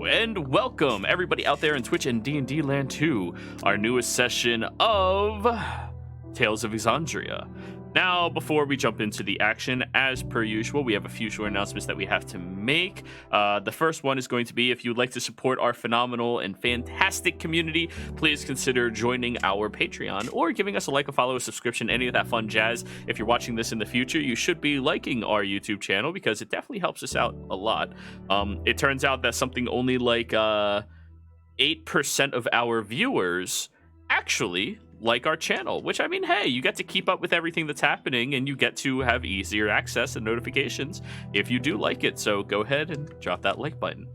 and welcome everybody out there in Twitch and D&D Land to our newest session of Tales of Exandria. Now, before we jump into the action, as per usual, we have a few short announcements that we have to make. The first one is going to be, if you'd like to support our phenomenal and fantastic community, please consider joining our Patreon or giving us a like, a follow, a subscription, any of that fun jazz. If you're watching this in the future, you should be liking our YouTube channel because it definitely helps us out a lot. It turns out that something only like 8% of our viewers actually like our channel, which, I mean, hey, you get to keep up with everything that's happening and you get to have easier access and notifications if you do like it. So go ahead and drop that like button.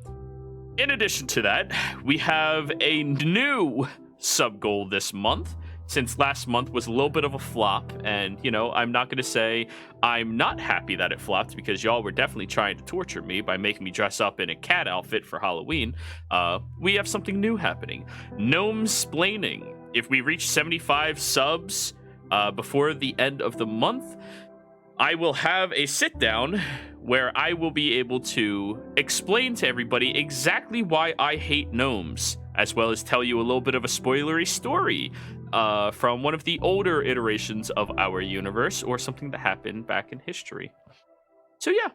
In addition to that, we have a new sub goal this month. Since last month was a little bit of a flop, and I'm not going to say I'm not happy that it flopped, because y'all were definitely trying to torture me by making me dress up in a cat outfit for Halloween. We have something new happening. Gnome Splaining. If we reach 75 subs before the end of the month, I will have a sit down where I will be able to explain to everybody exactly why I hate gnomes, as well as tell you a little bit of a spoilery story from one of the older iterations of our universe, or something that happened back in history. So yeah,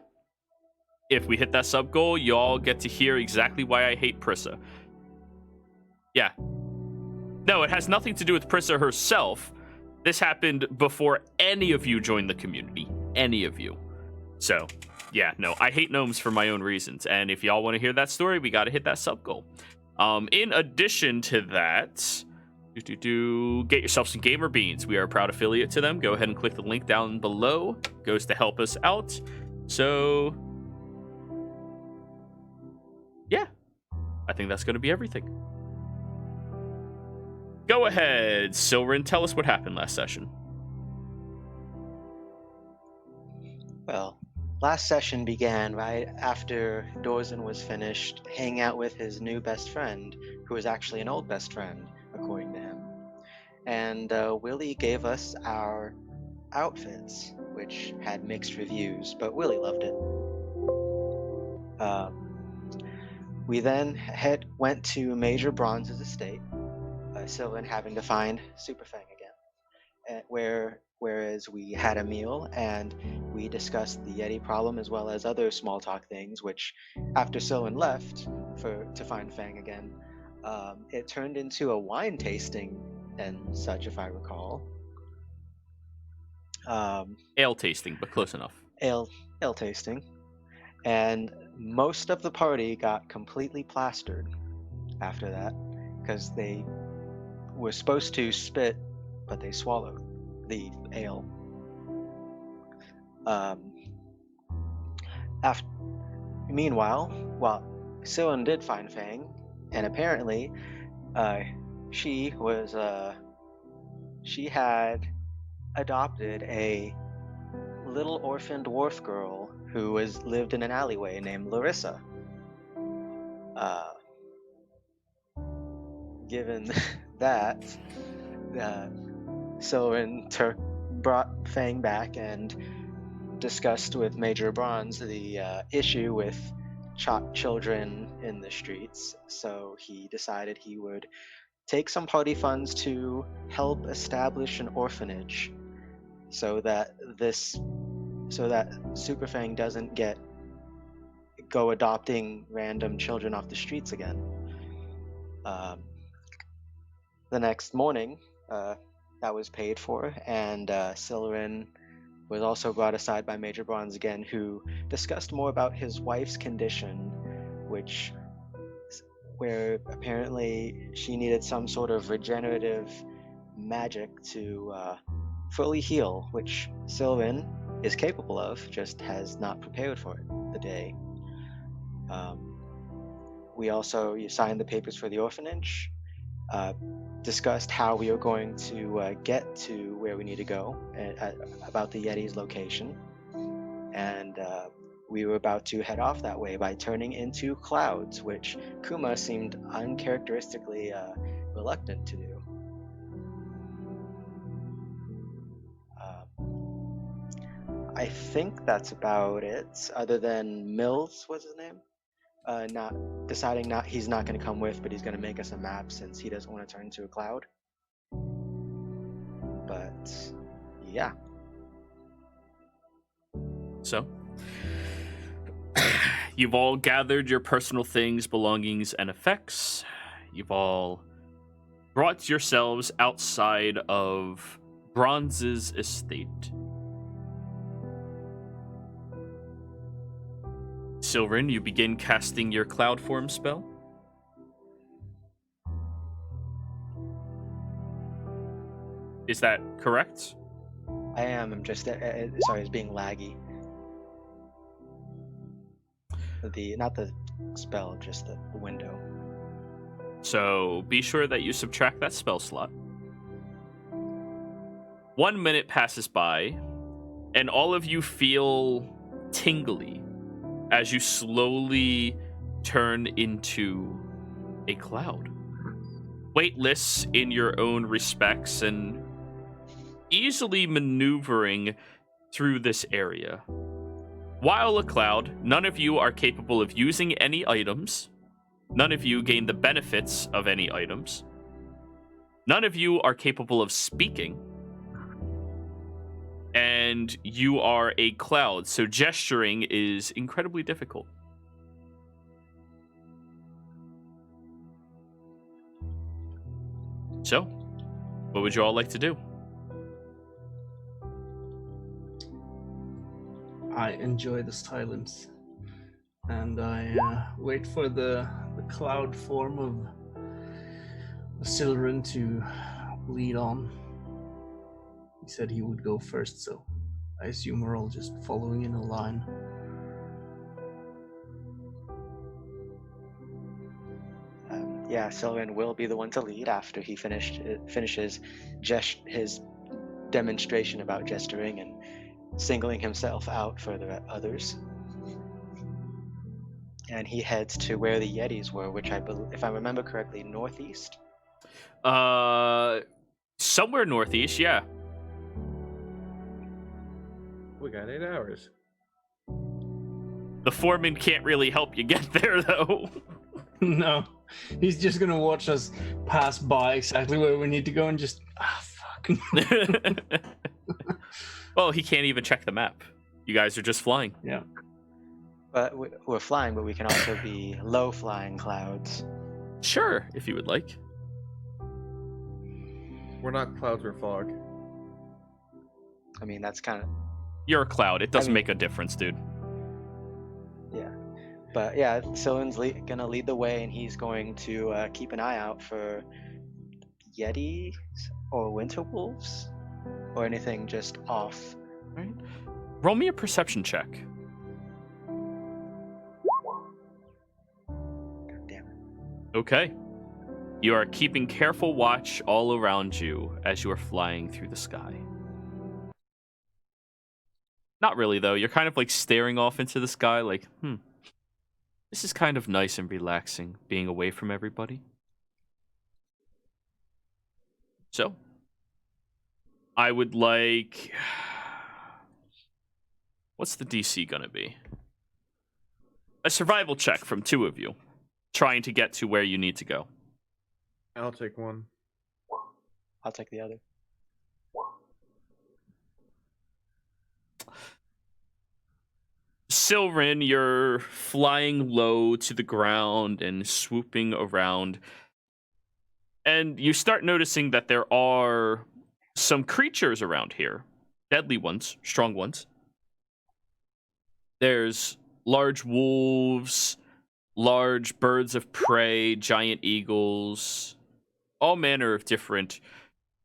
if we hit that sub goal, y'all get to hear exactly why I hate Prissa. Yeah. No, it has nothing to do with Prissa herself. This happened before any of you joined the community. Any of you. So, yeah, no, I hate gnomes for my own reasons. And if y'all want to hear that story, we got to hit that sub goal. In addition to that, get yourself some Gamer Beans. We are a proud affiliate to them. Go ahead and click the link down below. It goes to help us out. So, yeah, I think that's going to be everything. Go ahead, Silrin, tell us what happened last session. Well, last session began right after Dorzen was finished hanging out with his new best friend, who was actually an old best friend, according to him. And Willie gave us our outfits, which had mixed reviews, but Willie loved it. We then went to Major Bronze's estate, Sylvan having to find Superfang again, whereas we had a meal and we discussed the Yeti problem as well as other small talk things, which after Sylvan left to find Fang again, it turned into a wine tasting and such, if I recall. Ale tasting, but close enough. Ale tasting. And most of the party got completely plastered after that, because they were supposed to spit, but they swallowed the ale. Meanwhile, Sylvan did find Fang, and apparently, she had adopted a little orphan dwarf girl who lived in an alleyway named Larissa. Given that, Sylvan brought Fang back and discussed with Major Bronze the issue with children in the streets. So he decided he would take some party funds to help establish an orphanage, so that Superfang doesn't go adopting random children off the streets again. The next morning, that was paid for, and Sylvan was also brought aside by Major Bronze again, who discussed more about his wife's condition, where apparently she needed some sort of regenerative magic to fully heal, which Sylvan is capable of, just has not prepared for it the day. We also signed the papers for the orphanage, discussed how we were going to get to where we need to go, about the Yeti's location, and we were about to head off that way by turning into clouds, which Kuma seemed uncharacteristically reluctant to do. I think that's about it, other than Mills was his name, not deciding he's not going to come with, but he's going to make us a map since he doesn't want to turn into a cloud. But yeah. So, you've all gathered your personal things, belongings, and effects. You've all brought yourselves outside of Bronze's estate. Silverin, you begin casting your cloud form spell. Is that correct? I am. I'm just sorry, it's being laggy. Not the spell, just the window. So be sure that you subtract that spell slot. 1 minute passes by, and all of you feel tingly as you slowly turn into a cloud. Weightless in your own respects and easily maneuvering through this area. While a cloud, none of you are capable of using any items. None of you gain the benefits of any items. None of you are capable of speaking. And you are a cloud, so gesturing is incredibly difficult. So, what would you all like to do? I enjoy the silence, and I wait for the cloud form of Silverin to lead on. He said he would go first, so I assume we're all just following in a line. Yeah, Sylvan will be the one to lead after he finishes his demonstration about gesturing and singling himself out for the others. And he heads to where the Yetis were, which I believe, if I remember correctly, northeast. Somewhere northeast, yeah. We got 8 hours. The foreman can't really help you get there, though. No, he's just gonna watch us pass by exactly where we need to go and just fuck. Well, he can't even check the map. You guys are just flying. Yeah. But we're flying, but we can also be low-flying clouds. Sure, if you would like. We're not clouds or fog. I mean, that's kind of... You're a cloud. It doesn't make a difference, dude. Yeah. But yeah, Sylvan's gonna lead the way, and he's going to keep an eye out for Yetis or winter wolves or anything just off. Right. Roll me a perception check. God damn it. Okay. You are keeping careful watch all around you as you are flying through the sky. Not really, though. You're kind of like staring off into the sky like, this is kind of nice and relaxing, being away from everybody. So, I would like... What's the DC gonna be? A survival check from 2 of you, trying to get to where you need to go. I'll take one. I'll take the other. Silverin, you're flying low to the ground and swooping around. And you start noticing that there are some creatures around here. Deadly ones, strong ones. There's large wolves, large birds of prey, giant eagles, all manner of different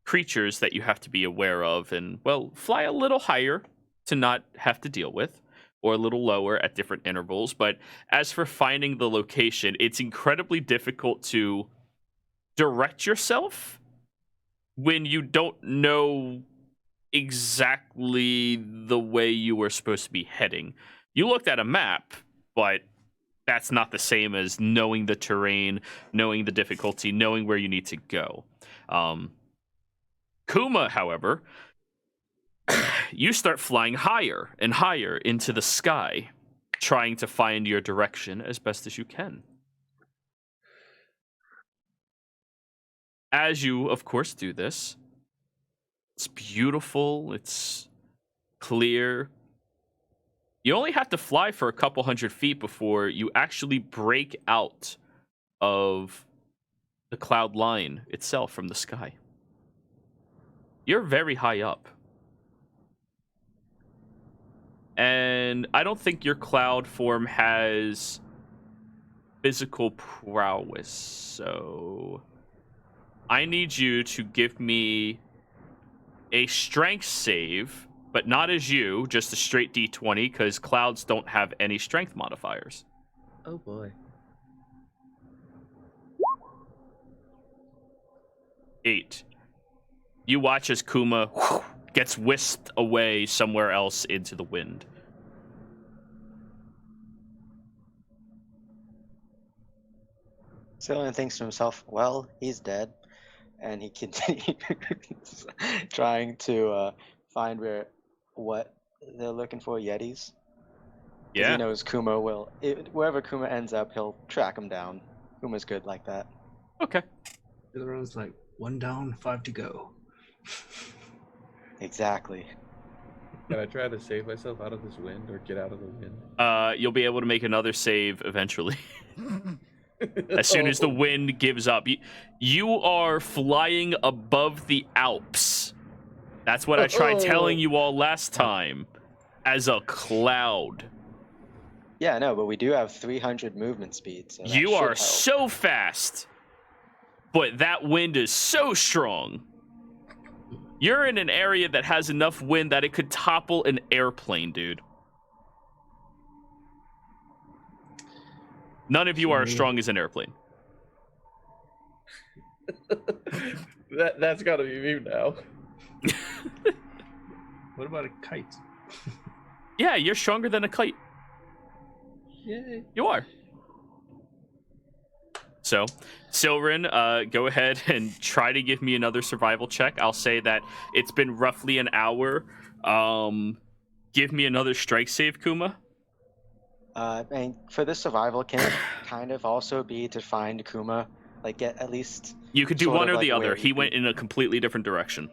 creatures that you have to be aware of and, well, fly a little higher to not have to deal with, or a little lower at different intervals. But as for finding the location, it's incredibly difficult to direct yourself when you don't know exactly the way you were supposed to be heading. You looked at a map, but that's not the same as knowing the terrain, knowing the difficulty, knowing where you need to go. Kuma, however, you start flying higher and higher into the sky, trying to find your direction as best as you can. as you, of course, do this, it's beautiful. It's clear. You only have to fly for a couple 100 feet before you actually break out of the cloud line itself from the sky. You're very high up. And I don't think your cloud form has physical prowess, so I need you to give me a strength save, but not as you, just a straight d20, because clouds don't have any strength modifiers. Oh boy. 8. You watch as Kuma gets whisked away somewhere else into the wind. Cillian thinks to himself, well, he's dead. And he continues trying to find what they're looking for, Yetis. Because Yeah. he knows Kuma will, wherever Kuma ends up, he'll track him down. Kuma's good like that. Okay. The other one's like, 1 down, 5 to go. Exactly. Can I try to save myself out of this wind or get out of the wind? You'll be able to make another save eventually. As soon as the wind gives up. You are flying above the Alps. That's what I tried telling you all last time. As a cloud. Yeah, no, but we do have 300 movement speed. So that You should are help. so fast. But that wind is so strong. You're in an area that has enough wind that it could topple an airplane, dude. None of you are as strong as an airplane. That's gotta be me now. What about a kite? Yeah, you're stronger than a kite. Yay. You are. So, Silrin, go ahead and try to give me another survival check. I'll say that it's been roughly an hour. Give me another strike save, Kuma. And for this survival, can it kind of also be to find Kuma? Like, get at least... You could do sort one of or like the other. where He he went in a completely different direction.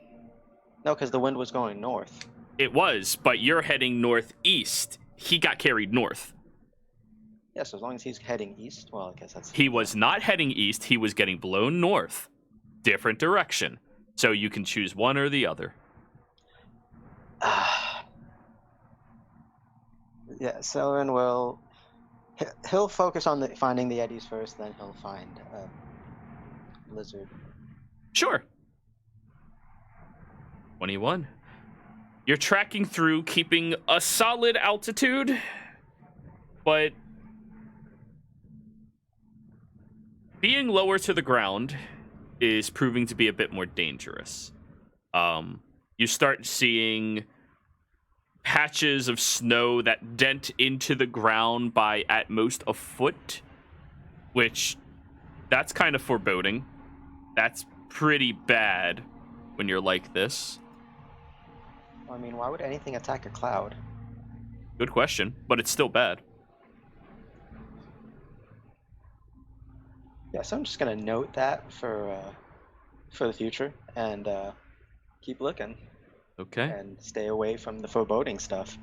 No, because the wind was going north. It was, but you're heading northeast. He got carried north. Yeah, so as long as he's heading east, well, I guess that's... He was not heading east. He was getting blown north. Different direction. So you can choose one or the other. Yeah, Selrin will... He'll focus on finding the eddies first, then he'll find Lizard. Sure. 21. You're tracking through, keeping a solid altitude, but being lower to the ground is proving to be a bit more dangerous. You start seeing patches of snow that dent into the ground by at most a foot, which that's kind of foreboding. That's pretty bad when you're like this. I mean, why would anything attack a cloud? Good question, but it's still bad. Yeah, so I'm just gonna note that for the future and keep looking Okay. and stay away from the foreboding stuff.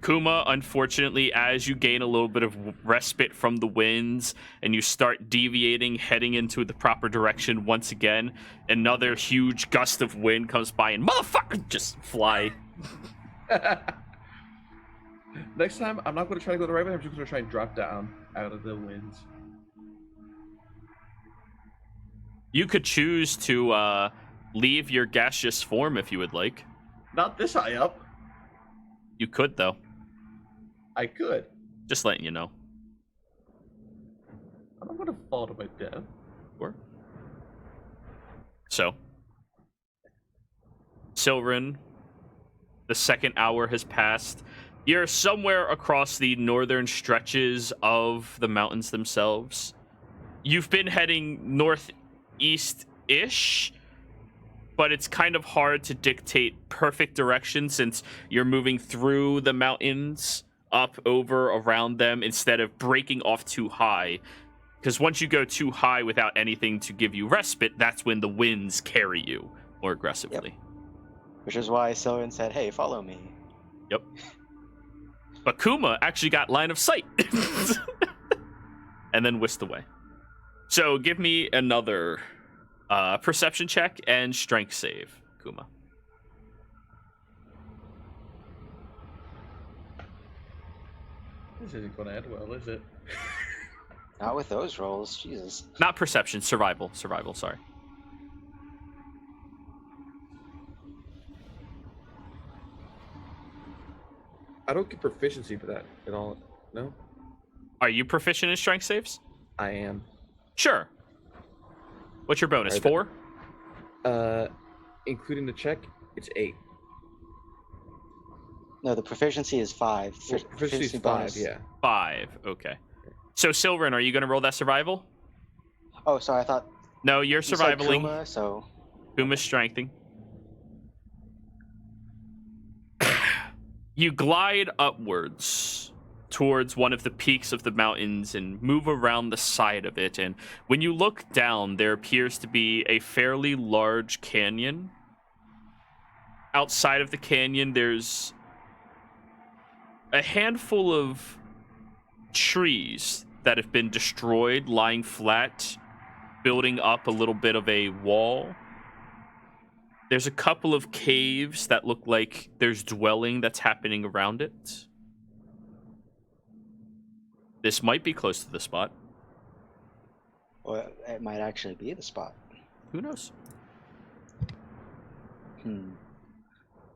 Kuma, unfortunately, as you gain a little bit of respite from the winds and you start deviating, heading into the proper direction once again, another huge gust of wind comes by and motherfucker just fly. Next time, I'm not going to try to go the right way. I'm just going to try and drop down out of the winds. You could choose to leave your gaseous form if you would like. Not this high up. You could, though. I could. Just letting you know. I'm not going to fall to my death. Or so, Silrin, the second hour has passed. You're somewhere across the northern stretches of the mountains themselves. You've been heading northeast-ish, but it's kind of hard to dictate perfect direction since you're moving through the mountains, up, over, around them, instead of breaking off too high. Because once you go too high without anything to give you respite, that's when the winds carry you more aggressively. Which is why Sylvan said, "Hey, follow me." Yep. But Kuma actually got line of sight. And then whisked away. So give me another perception check and strength save, Kuma. This isn't going to end well, is it? Not with those rolls, Jesus. Not perception, survival, sorry. I don't get proficiency for that at all. No? Are you proficient in strength saves? I am. Sure. What's your bonus? Alright, 4? Including the check, it's 8. No, the proficiency is 5. Well, proficiency is 5, bonus. yeah. 5. Okay. So Silverin, are you going to roll that survival? Oh, sorry, I thought No, you're you said survivaling. Kuma, so Kuma's strengthening. You glide upwards towards one of the peaks of the mountains and move around the side of it. And when you look down, there appears to be a fairly large canyon. Outside of the canyon, there's a handful of trees that have been destroyed, lying flat, building up a little bit of a wall. There's a couple of caves that look like there's dwelling that's happening around it. This might be close to the spot. or it might actually be the spot. Who knows?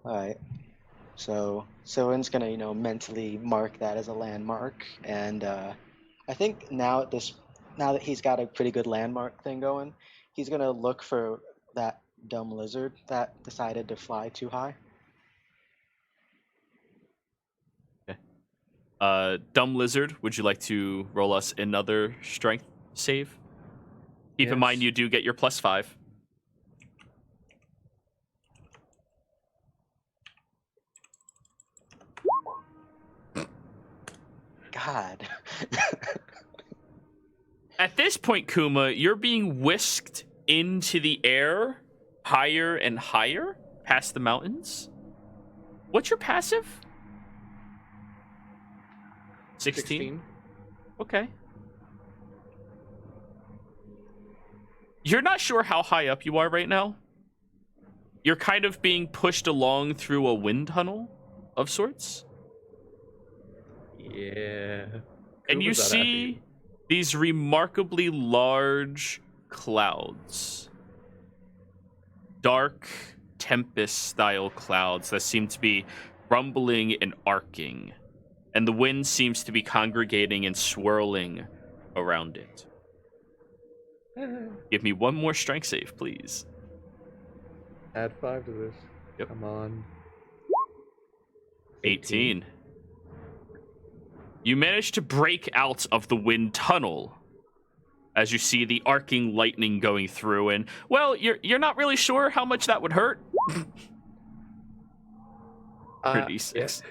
Alright. So Sylvan's gonna, mentally mark that as a landmark, and I think now that he's got a pretty good landmark thing going, he's gonna look for that dumb lizard that decided to fly too high. Dumb Lizard, would you like to roll us another strength save? Keep in mind Yes. you do get your +5. God. At this point, Kuma, you're being whisked into the air higher and higher past the mountains. What's your passive? 16? Okay. You're not sure how high up you are right now. You're kind of being pushed along through a wind tunnel of sorts. Yeah. And you Kuma's not see happy. these remarkably large clouds. Dark, tempest-style clouds that seem to be rumbling and arcing. And the wind seems to be congregating and swirling around it. Give me one more strength save, please. Add 5 to this. Yep. Come on. 18. You manage to break out of the wind tunnel as you see the arcing lightning going through, and well, you're not really sure how much that would hurt. Pretty Yes.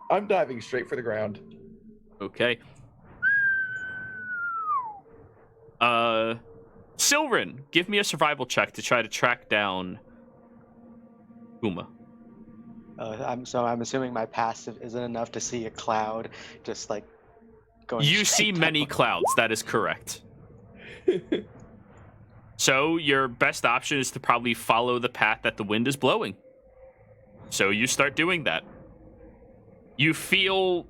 I'm diving straight for the ground. Okay. Silverin, give me a survival check to try to track down Uma. I'm assuming my passive isn't enough to see a cloud just like going. You straight see many down. clouds, that is correct. So your best option is to probably follow the path that the wind is blowing. So you start doing that. You feel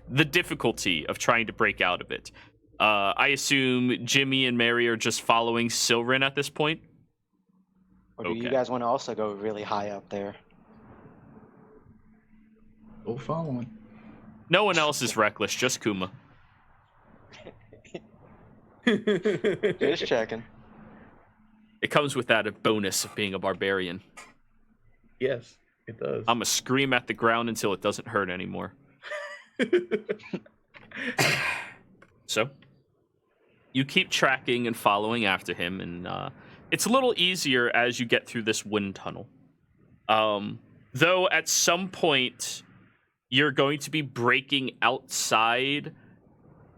the difficulty of trying to break out of it. I assume Jimmy and Mary are just following Silverin at this point. Or do you Okay. guys want to also go really high up there? Go following. No one else is reckless, just Kuma. Just checking. It comes with that bonus of being a barbarian. Yes, it does. I'm gonna scream at the ground until it doesn't hurt anymore. So, you keep tracking and following after him, and it's a little easier as you get through this wind tunnel. Though at some point, you're going to be breaking outside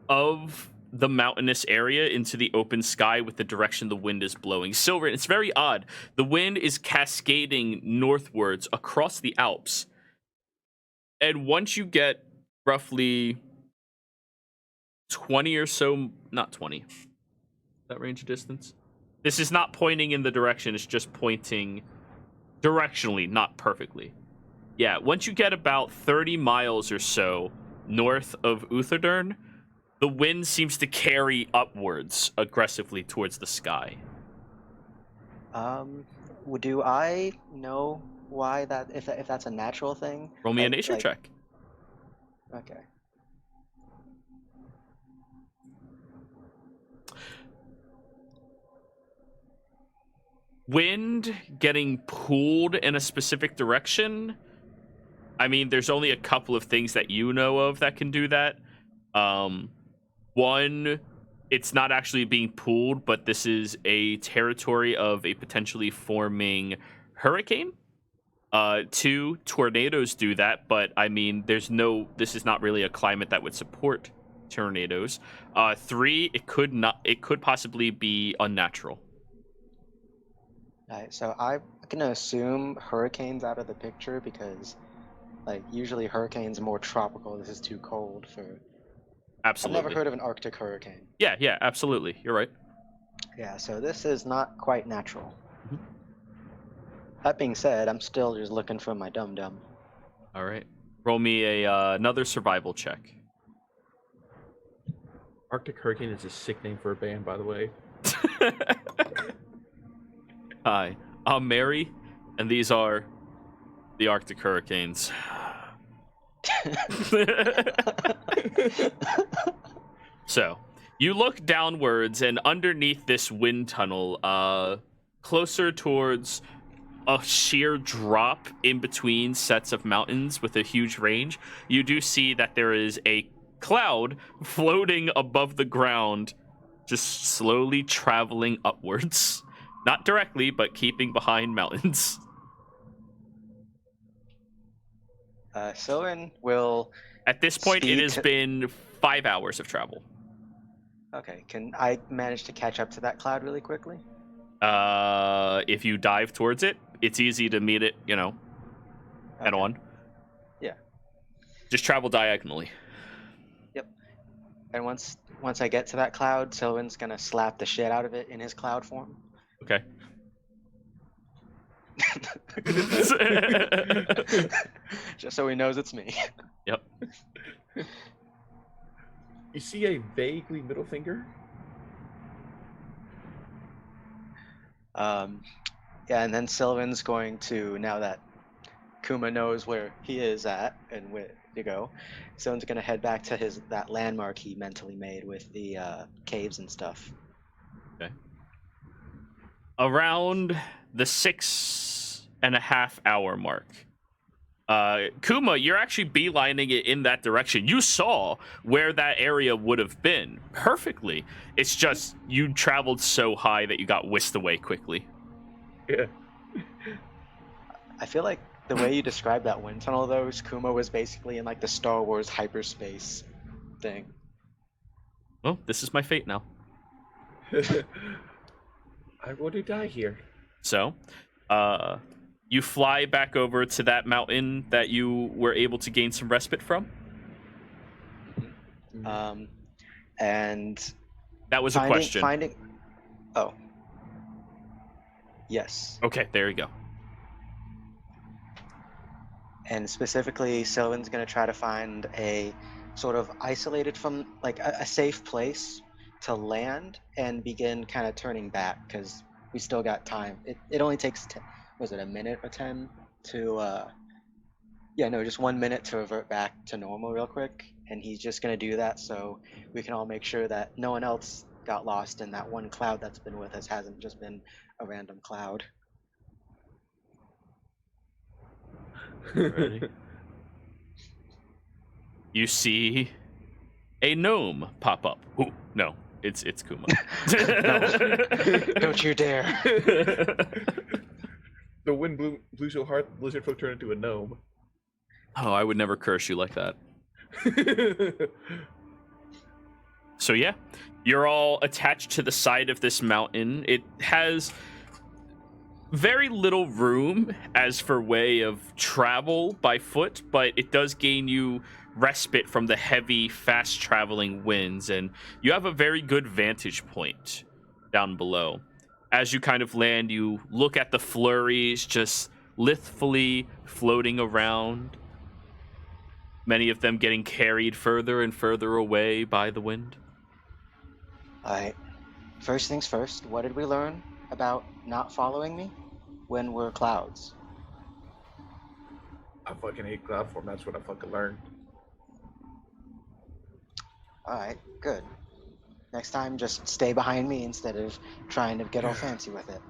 of the mountainous area into the open sky with the direction the wind is blowing. Silver, it's very odd. The wind is cascading northwards across the Alps. And once you get roughly 20 or so, not 20, that range of distance. This is not pointing in the direction, it's just pointing directionally, not perfectly. Yeah, once you get about 30 miles or so north of Utherdurn, the wind seems to carry upwards aggressively towards the sky. Do I know why that if that's a natural thing? Roll me a nature check. Okay. Wind getting pulled in a specific direction. I mean, there's only a couple of things that you know of that can do that. One, it's not actually being pulled, but this is a territory of a potentially forming hurricane. Two, tornadoes do that, but I mean, this is not really a climate that would support tornadoes. Three, it could possibly be unnatural. Alright, so I'm gonna assume hurricanes out of the picture because, like, usually hurricanes are more tropical. This is too cold for. Absolutely. I've never heard of an Arctic hurricane. Yeah, absolutely. You're right. Yeah, so this is not quite natural. Mhm. That being said, I'm still just looking for my dum-dum. All right. Roll me another survival check. Arctic Hurricane is a sick name for a band, by the way. Hi, I'm Mary, and these are the Arctic Hurricanes. So, you look downwards, and underneath this wind tunnel, closer towards a sheer drop in between sets of mountains with a huge range, you do see that there is a cloud floating above the ground, just slowly traveling upwards. Not directly, but keeping behind mountains. Sylvan will. At this point, it Speed has to- been 5 hours of travel. Okay, can I manage to catch up to that cloud really quickly? If you dive towards it, it's easy to meet it, head Okay. on. Yeah. Just travel diagonally. Yep. And once I get to that cloud, Sylvan's gonna slap the shit out of it in his cloud form. Okay. Just so he knows it's me. Yep. You see a vaguely middle finger? Yeah, and then Sylvan's going to, now that Kuma knows where he is at and where to go, Sylvan's gonna head back to that landmark he mentally made with the caves and stuff. Okay. Around the 6.5 hour mark, Kuma, you're actually beelining it in that direction. You saw where that area would have been perfectly. It's just you traveled so high that you got whisked away quickly. Yeah. I feel like the way you described that wind tunnel, though, Kuma was basically in like the Star Wars hyperspace thing. Well, this is my fate now. I want to die here. So, you fly back over to that mountain that you were able to gain some respite from. And That was a question. Oh. Yes. Okay, there you go. And specifically, Sylvan's going to try to find a sort of isolated from, like, a safe place to land and begin kind of turning back, because we still got time. It only takes, was it a minute or 10 to, just 1 minute to revert back to normal real quick. And he's just going to do that so we can all make sure that no one else got lost and that one cloud that's been with us hasn't just been a random cloud. Ready? You see a gnome pop up. Ooh, no, it's Kuma. Don't you dare. The wind blew so hard, lizard folk turned into a gnome. Oh, I would never curse you like that. So yeah, you're all attached to the side of this mountain. It has very little room as for way of travel by foot, but it does gain you respite from the heavy, fast traveling winds, and you have a very good vantage point down below. As you kind of land, you look at the flurries just lithfully floating around, many of them getting carried further and further away by the wind. Alright. First things first, what did we learn about not following me when we're clouds? I fucking hate cloud form. That's what I fucking learned. Alright, good. Next time, just stay behind me instead of trying to get all fancy with it.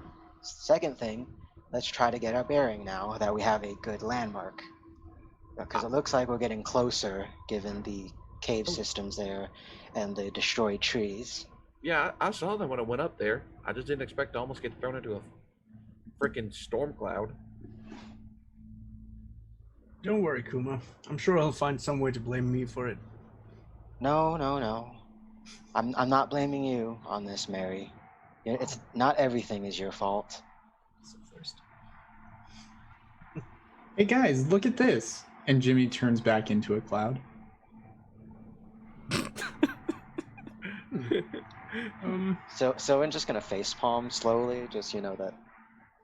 Second thing, let's try to get our bearing now that we have a good landmark. Because it looks like we're getting closer, given the cave systems there and the destroyed trees. Yeah, I saw them when I went up there. I just didn't expect to almost get thrown into a freaking storm cloud. Don't worry, Kuma. I'm sure he'll find some way to blame me for it. No. I'm not blaming you on this, Mary. It's not everything is your fault. So first. Hey guys, look at this. And Jimmy turns back into a cloud. So I'm just gonna face palm slowly, just that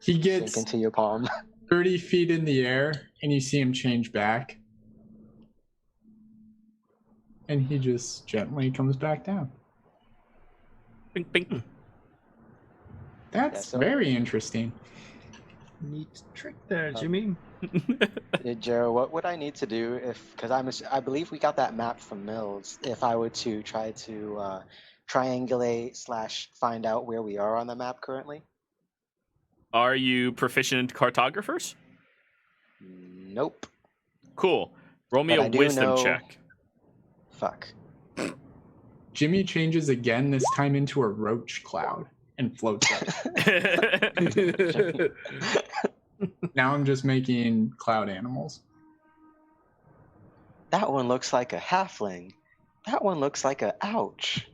He sink gets into your palm. 30 feet in the air, and you see him change back. And he just gently comes back down. Bing, bing. That's so- very interesting. Neat trick there, Jimmy. Joe, what would I need to do because I believe we got that map from Mills. If I were to try to triangulate / find out where we are on the map currently? Are you proficient cartographers? Nope. Cool. Roll me But a I do wisdom know- check. Fuck. Jimmy changes again, this time into a roach cloud, and floats up. Now I'm just making cloud animals. That one looks like a halfling. That one looks like a ouch.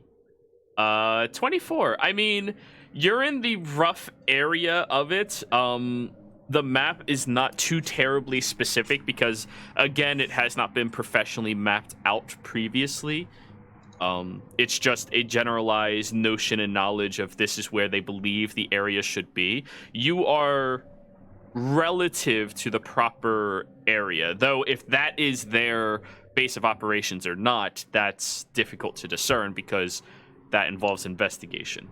24. I mean, you're in the rough area of it. The map is not too terribly specific because, again, it has not been professionally mapped out previously. It's just a generalized notion and knowledge of this is where they believe the area should be. You are relative to the proper area, though if that is their base of operations or not, that's difficult to discern because that involves investigation.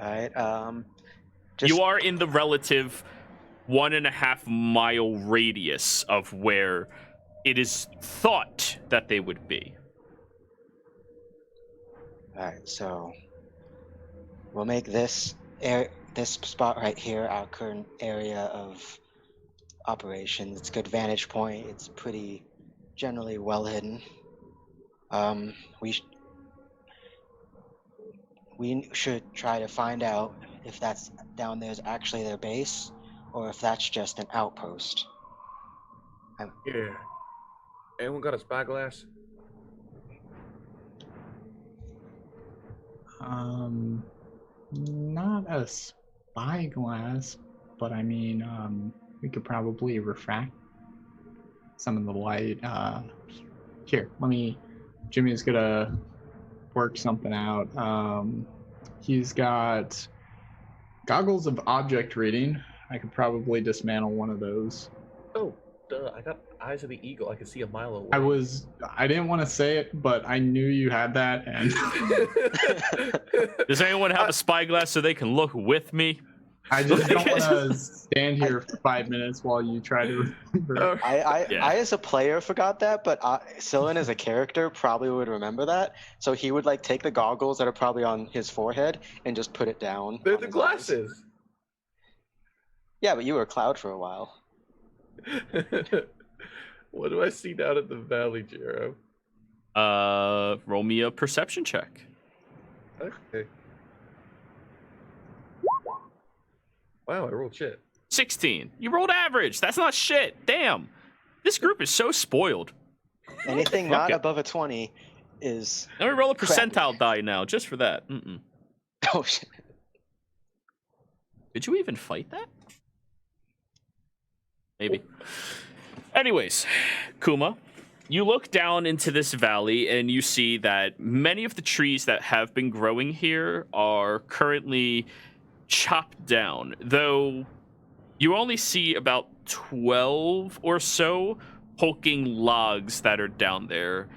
All right. You are in the relative 1.5 mile radius of where it is thought that they would be. All right. So we'll make this spot right here our current area of operations. It's a good vantage point. It's pretty generally well hidden. We should try to find out if that's down there is actually their base or if that's just an outpost. Yeah. Anyone got a spyglass? Not a spyglass, but I mean, we could probably refract some of the light. Here, Jimmy's gonna work something out. He's got goggles of object reading. I could probably dismantle one of those. Oh, duh. I got eyes of the eagle. I can see a mile away. I didn't want to say it, but I knew you had that, and Does anyone have a spyglass so they can look with me? I just don't want to stand here for 5 minutes while you try to remember. I as a player forgot that, but Sylvan as a character probably would remember that. So he would take the goggles that are probably on his forehead and just put it down. They're on the his eyes. glasses. Yeah, but you were a cloud for a while. What do I see down at the valley, Jero? Roll me a perception check. Okay. Wow, I rolled shit. 16. You rolled average. That's not shit. Damn. This group is so spoiled. Anything Fuck not it. above a 20 is Let me roll a crappy. percentile die now, just for that. Oh shit. Did you even fight that? Maybe. Anyways, Kuma, you look down into this valley and you see that many of the trees that have been growing here are currently chopped down, though you only see about 12 or so hulking logs that are down there,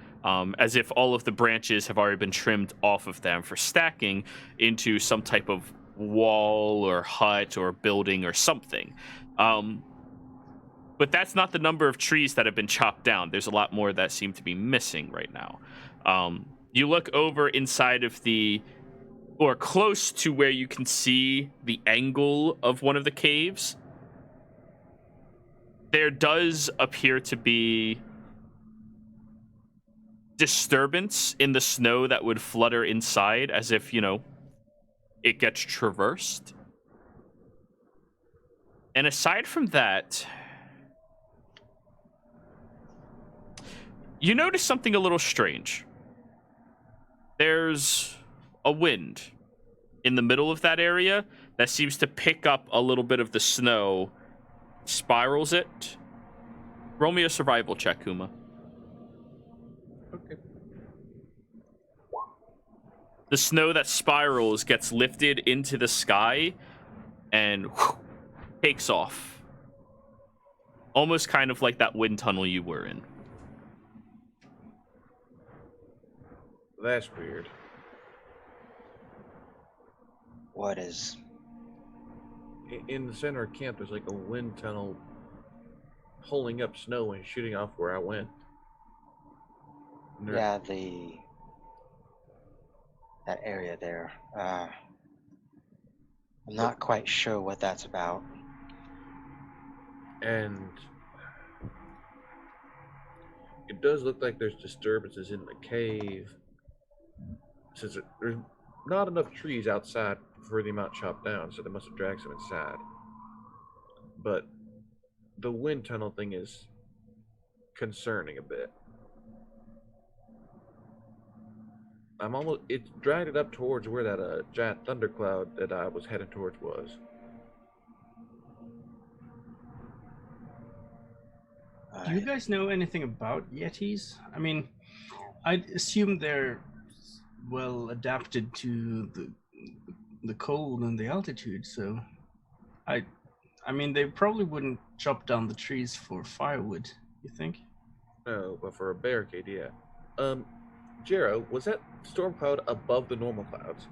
as if all of the branches have already been trimmed off of them for stacking into some type of wall or hut or building or something. But that's not the number of trees that have been chopped down. There's a lot more that seem to be missing right now. You look over inside of or close to where you can see the angle of one of the caves. There does appear to be disturbance in the snow that would flutter inside as if, it gets traversed. And aside from that, you notice something a little strange. There's a wind in the middle of that area that seems to pick up a little bit of the snow, spirals it. Roll me a survival check, Kuma. Okay. The snow that spirals gets lifted into the sky and takes off. Almost kind of like that wind tunnel you were in. That's weird. What is? In the center of camp, there's like a wind tunnel pulling up snow and shooting off where I went. And there- Yeah, that area there. I'm not quite sure what that's about. And it does look like there's disturbances in the cave. Since there's not enough trees outside for the amount chopped down, so they must have dragged some inside. But the wind tunnel thing is concerning a bit. It dragged it up towards where that giant thundercloud that I was heading towards was. Do you guys know anything about Yetis? I mean, I'd assume they're well adapted to the cold and the altitude, so I mean they probably wouldn't chop down the trees for firewood, you think? No, but for a barricade, yeah. Jero, was that storm cloud above the normal clouds?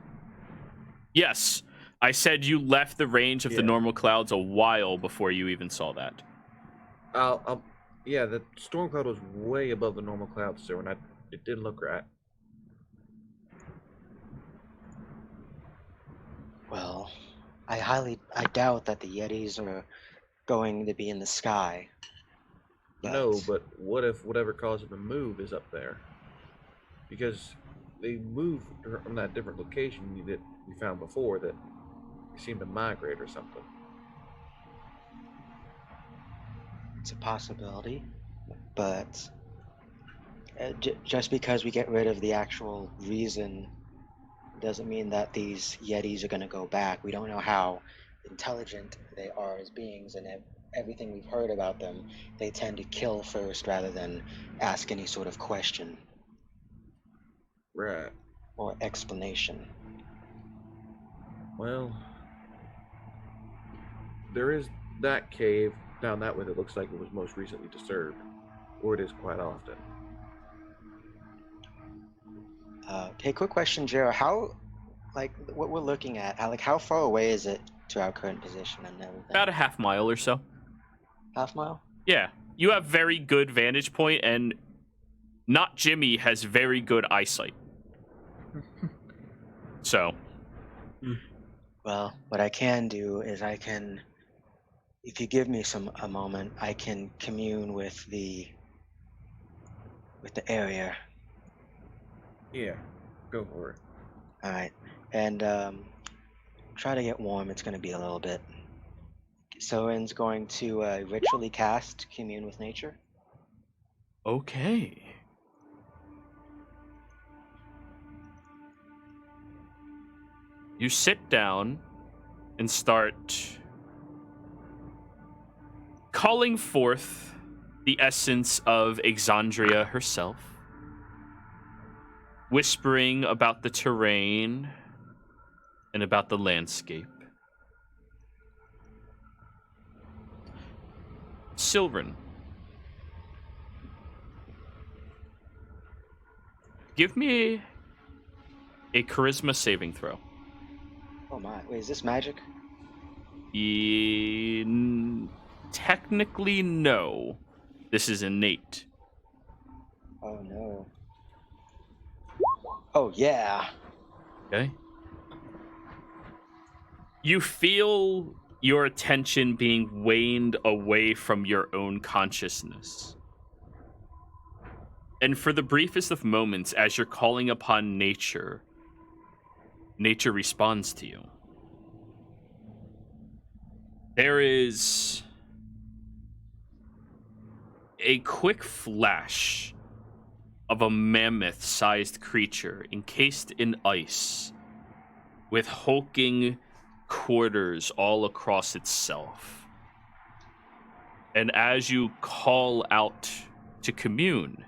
Yes, I said you left the range of the Yeah. normal clouds a while before you even saw that. Yeah, the storm cloud was way above the normal clouds, so it didn't look right. Well, I doubt that the Yetis are going to be in the sky. No, but what if whatever caused them to move is up there? Because they moved from that different location that we found before that they seemed to migrate or something. it's a possibility, but just because we get rid of the actual reason doesn't mean that these Yetis are going to go back. We don't know how intelligent they are as beings, and everything we've heard about them, they tend to kill first rather than ask any sort of question Right. or explanation. Well, there is that cave down that way that looks like it was most recently disturbed, or it is quite often. Okay, quick question, Jero. How, like, what we're looking at, how far away is it to our current position and everything? About a half mile or so. Half mile? Yeah, you have very good vantage point, and not Jimmy has very good eyesight. So, Well, what I can do is if you give me a moment, I can commune with the area. Yeah, go for it. All right, and try to get warm. It's going to be a little bit. Soren's going to ritually cast commune with nature. okay. you sit down and start calling forth the essence of Exandria herself, whispering about the terrain and about the landscape. Sylvan, give me a charisma saving throw. Oh my! Wait, is this magic? Technically, no. This is innate. Oh no. Oh yeah. Okay. You feel your attention being waned away from your own consciousness. And for the briefest of moments, as you're calling upon nature, nature responds to you. There is a quick flash of a mammoth-sized creature encased in ice with hulking quarters all across itself. And as you call out to commune,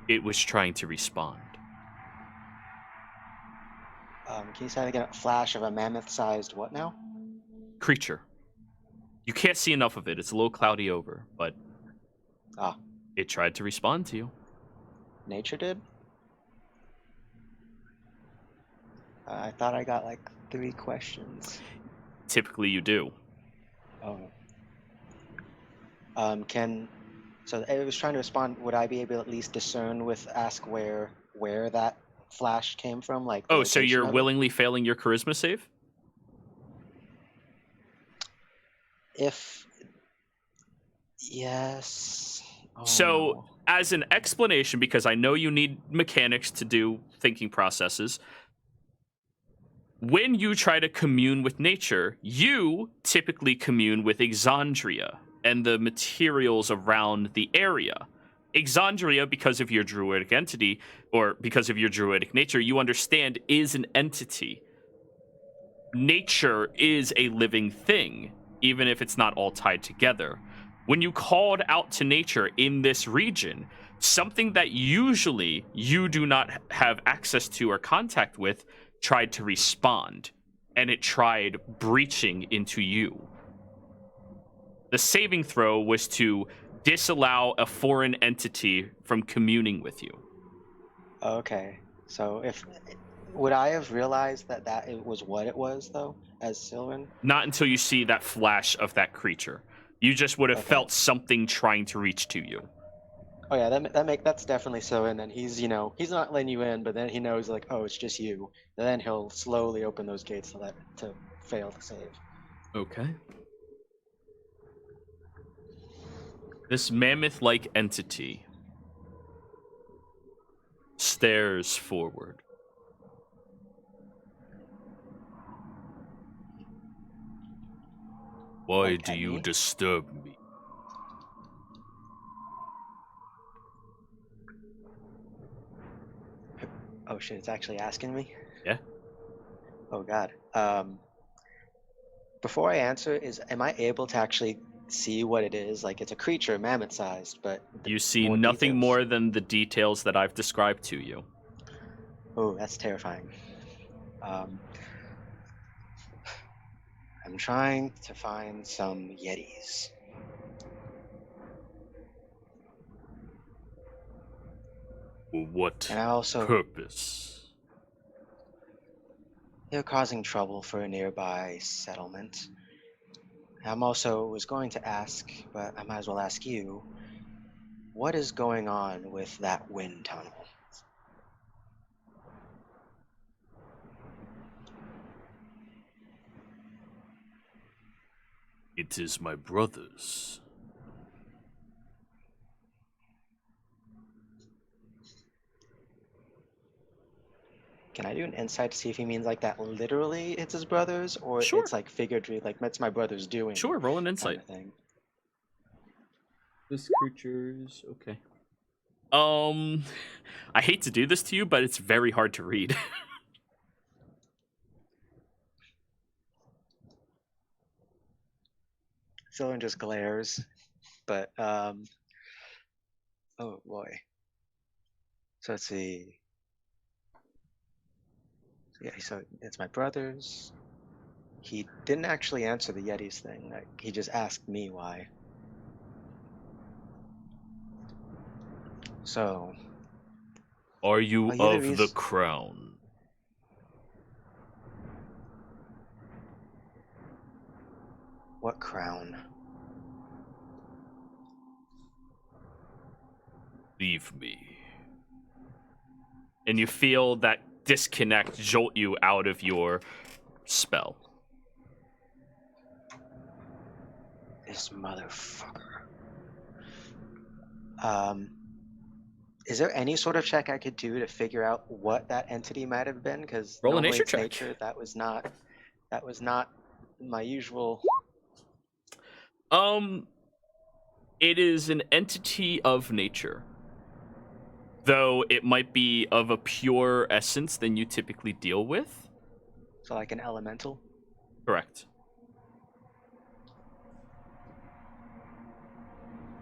it was trying to respond. Can you say that again? A flash of a mammoth-sized what now? Creature. You can't see enough of it. It's a little cloudy over, but it tried to respond to you. Nature did? I thought I got like 3 questions. Typically you do. Oh. So I was trying to respond. Would I be able to at least discern ask where that flash came from? Like. Oh, so location you're of it? willingly failing your charisma save? Yes. Oh, So, no. as an explanation, because I know you need mechanics to do thinking processes, when you try to commune with nature, you typically commune with Exandria and the materials around the area. Exandria, because of your druidic entity, or because of your druidic nature, you understand is an entity. Nature is a living thing, even if it's not all tied together. When you called out to nature in this region, something that usually you do not have access to or contact with tried to respond, and it tried breaching into you. The saving throw was to disallow a foreign entity from communing with you. Okay. So would I have realized that it was what it was though, as Sylvan? Not until you see that flash of that creature. You just would have Okay. felt something trying to reach to you. Oh yeah, that's definitely Sylvan. And he's he's not letting you in, but then he knows like, oh, it's just you. And then he'll slowly open those gates to fail to save. Okay. This mammoth-like entity stares forward. Why do you disturb me? Oh shit, it's actually asking me? Yeah? Oh god. Before I answer, am I able to actually see what it is? Like it's a creature, mammoth-sized, but You see more nothing details. more than the details that I've described to you. Oh, that's terrifying. I'm trying to find some Yetis. For what And I also purpose? they're causing trouble for a nearby settlement. I'm also was going to ask, but I might as well ask you, what is going on with that wind tunnel? It is my brother's. Can I do an insight to see if he means like that literally it's his brother's, or Sure. it's like figuratively, like that's my brother's doing? Sure, roll an insight. Kind of thing. This creature's okay. I hate to do this to you, but it's very hard to read. Sylvan just glares, but oh boy. So let's see. Yeah, so it's my brother's. He didn't actually answer the Yetis thing. Like, he just asked me why. So, Are you are you the of the reason? crown? What crown? Leave me. And you feel that disconnect jolt you out of your spell. This motherfucker. Is there any sort of check I could do to figure out what that entity might have been? Because Roll a normally nature it's check. nature. That was not my usual. It is an entity of nature. Though it might be of a pure essence than you typically deal with. So like an elemental. Correct.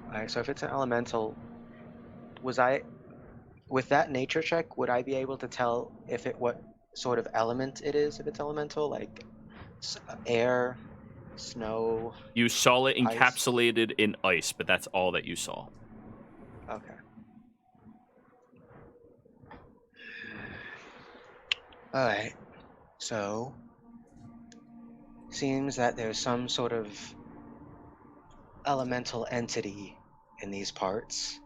Alright, so if it's an elemental, with that nature check, would I be able to tell what sort of element it is if it's elemental, like air, snow? You saw it Ice. encapsulated in ice, but that's all that you saw. Okay. Alright, so seems that there's some sort of elemental entity in these parts.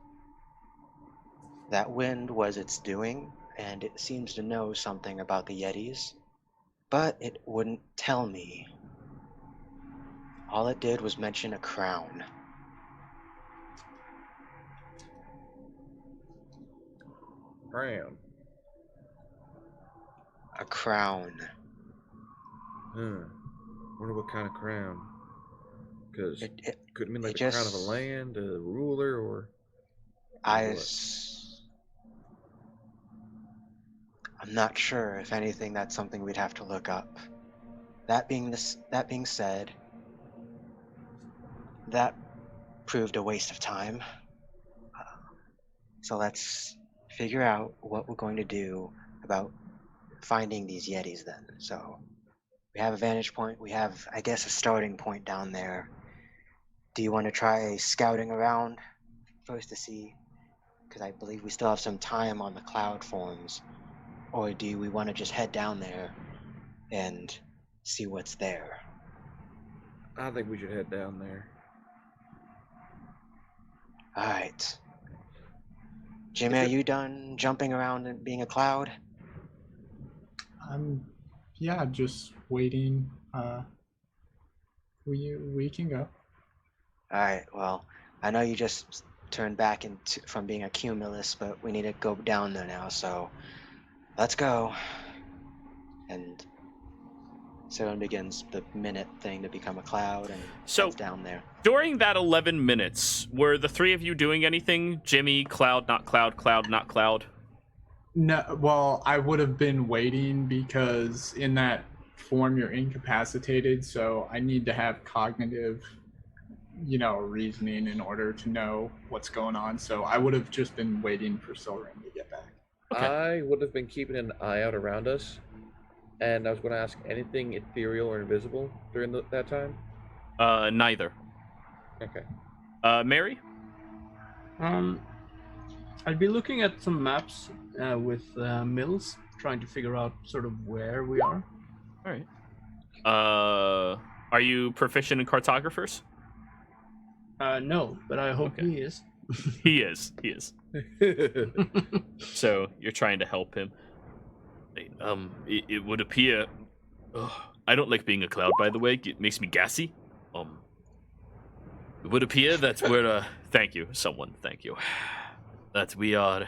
That wind was its doing, and it seems to know something about the Yetis, but it wouldn't tell me. All it did was mention a crown. Crown. A crown. Wonder what kind of crown. Because It could it mean like it the crown of a just- land, a ruler, or I'm what? not sure. If anything, that's something we'd have to look up. That being said, that proved a waste of time. So let's figure out what we're going to do about finding these Yetis then. So we have a vantage point. We have, I guess, a starting point down there. Do you want to try scouting around first to see? Because I believe we still have some time on the cloud forms. Or do we want to just head down there and see what's there? I think we should head down there. Alright. Jimmy, are you done jumping around and being a cloud? Yeah, just waiting. We can go. Alright, well, I know you just turned back from being a cumulus, but we need to go down there now, so let's go. And Sarah begins the minute thing to become a cloud and heads down there. During that 11 minutes, were the three of you doing anything? Jimmy, Cloud, not Cloud, Cloud, not Cloud? No, well, I would have been waiting because in that form you're incapacitated, so I need to have cognitive, reasoning in order to know what's going on. So I would have just been waiting for Silverin to get back. Okay. I would have been keeping an eye out around us, and I was going to ask anything ethereal or invisible during that time. Neither. Okay. Mary? I'd be looking at some maps with mills, trying to figure out sort of where we are. All right. Are you proficient in cartographers? No, but I hope Okay. he is. He is. So you're trying to help him. It would appear. I don't like being a cloud, by the way. It makes me gassy. It would appear that we're. Thank you, someone. Thank you. That we are,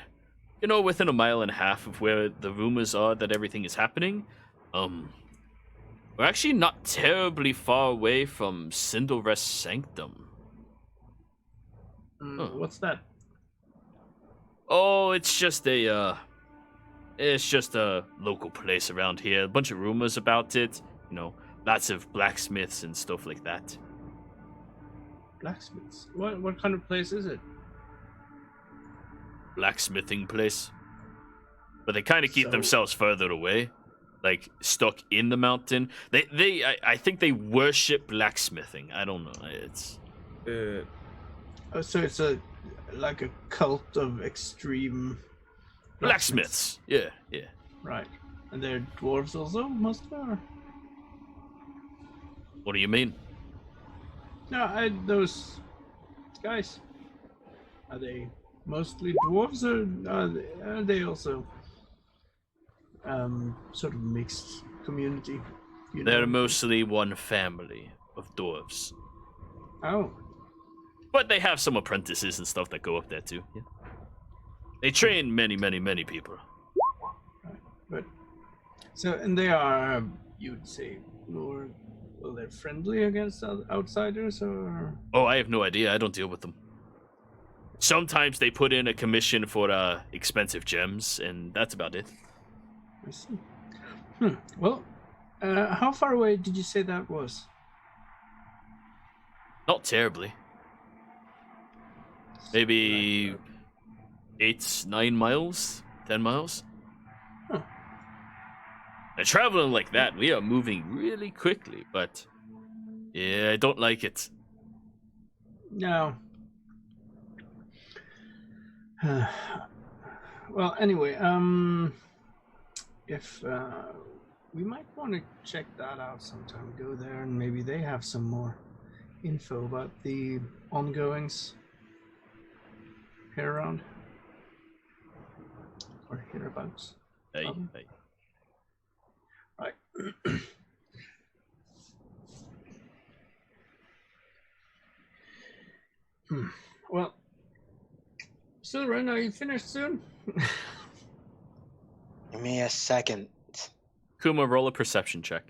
within a mile and a half of where the rumors are that everything is happening. We're actually not terribly far away from Cinder's Sanctum. What's that? Oh, it's just a local place around here. A bunch of rumors about it. Lots of blacksmiths and stuff like that. Blacksmiths. What kind of place is it? Blacksmithing place. But they kind of keep So- themselves further away, like stuck in the mountain. I think they worship blacksmithing. I don't know. It's Uh, So it's like a cult of extreme blacksmiths. Yeah. Right. And they're dwarves also, most are. What do you mean? No, those guys. Are they mostly dwarves, or are they also sort of mixed community? You They're know? mostly one family of dwarves. Oh, But they have some apprentices and stuff that go up there too. Yeah. They train many people. but so, and they are, you'd say, more, well, they're friendly against outsiders, or? Oh, I have no idea. I don't deal with them. Sometimes they put in a commission for expensive gems, and that's about it. I see. Well, how far away did you say that was? Not terribly. Maybe 8, 9 miles, 10 miles. Huh. And traveling like that, we are moving really quickly, but yeah, I don't like it. No. Well, anyway, if we might want to check that out sometime, go there, and maybe they have some more info about the ongoings here around or hereabouts. Hey. Right. Well, Silren, are you finished soon? Give me a second. Kuma, roll a perception check.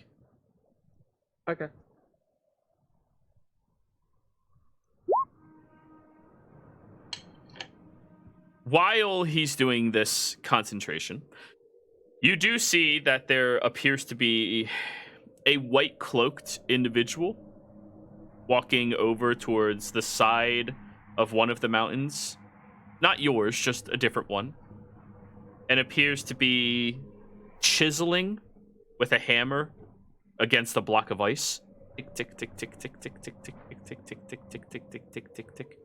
okay. While he's doing this concentration, you do see that there appears to be a white cloaked individual walking over towards the side of one of the mountains. Not yours, just a different one. And appears to be chiseling with a hammer against a block of ice. Tick, tick, tick, tick, tick, tick, tick, tick, tick, tick, tick, tick, tick, tick, tick, tick, tick, tick.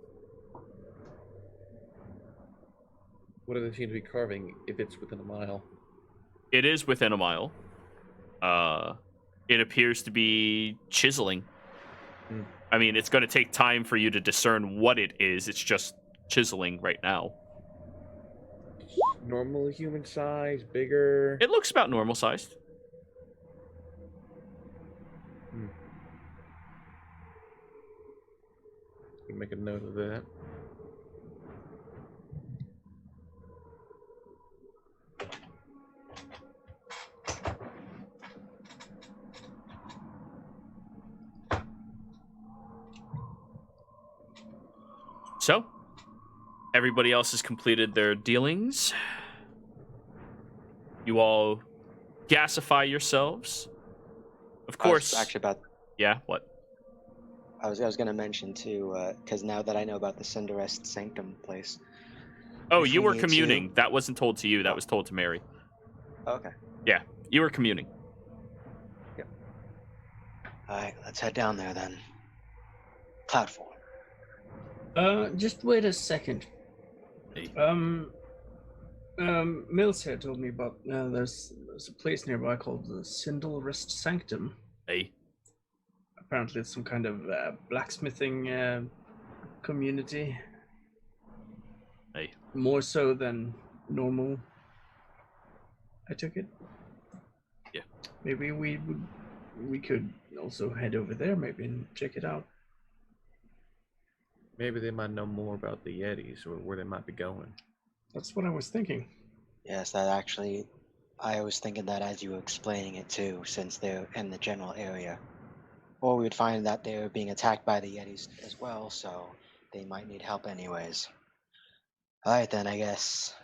What do they seem to be carving if it's within a mile? It is within a mile. It appears to be chiseling. I mean, it's going to take time for you to discern what it is. It's just chiseling right now. Normal human size, bigger. It looks about normal sized. Make a note of that. So, everybody else has completed their dealings. You all gasify yourselves. Of course. Actually, about Yeah, what? I was going to mention too, because now that I know about the Cinderest Sanctum place. Oh, if you we were need communing. to- That wasn't told to you. That was told to Mary. Okay. Yeah, you were communing. All right, let's head down there then. Platform. Just wait a second. Hey. Mills here told me about there's a place nearby called the Cinderest Sanctum. Hey. Apparently, it's some kind of blacksmithing community. Hey. More so than normal. I took it. Yeah. Maybe we could also head over there, maybe, and check it out. Maybe they might know more about the Yetis or where they might be going. That's what I was thinking. Yes, that actually, I was thinking that as you were explaining it too, since they're in the general area. Or we would find that they're being attacked by the Yetis as well, so they might need help anyways. Alright then, I guess.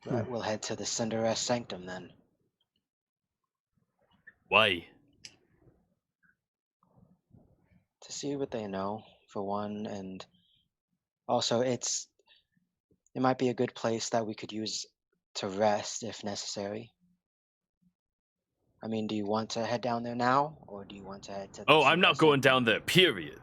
We'll head to the Cinderest Sanctum then. Why? To see what they know for one, and also it might be a good place that we could use to rest if necessary. I mean, do you want to head down there now, or do you want to head to the Oh, I'm not Cinderella going Sanctum? down there, period.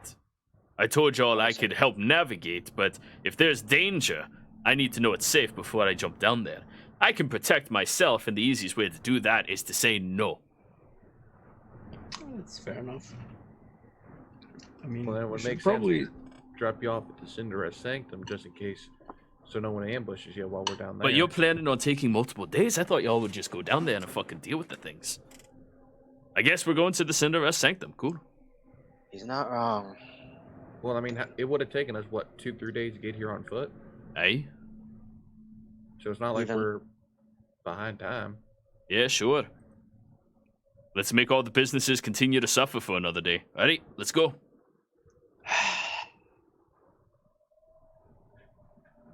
I told y'all Oh, I so- could help navigate, but if there's danger, I need to know it's safe before I jump down there. I can protect myself, and the easiest way to do that is to say no. That's fair enough. I mean, Well, then it we would should make probably. sense to drop you off at the Cinderella Sanctum just in case, so no one ambushes you while we're down there. But you're planning on taking multiple days? I thought y'all would just go down there and fucking deal with the things. I guess we're going to the Cinderella Sanctum. Cool. He's not wrong. Well, I mean, it would have taken us, what, 2-3 days to get here on foot? Hey? So it's not like Even- we're behind time. Yeah, sure. Let's make all the businesses continue to suffer for another day. Ready? Let's go.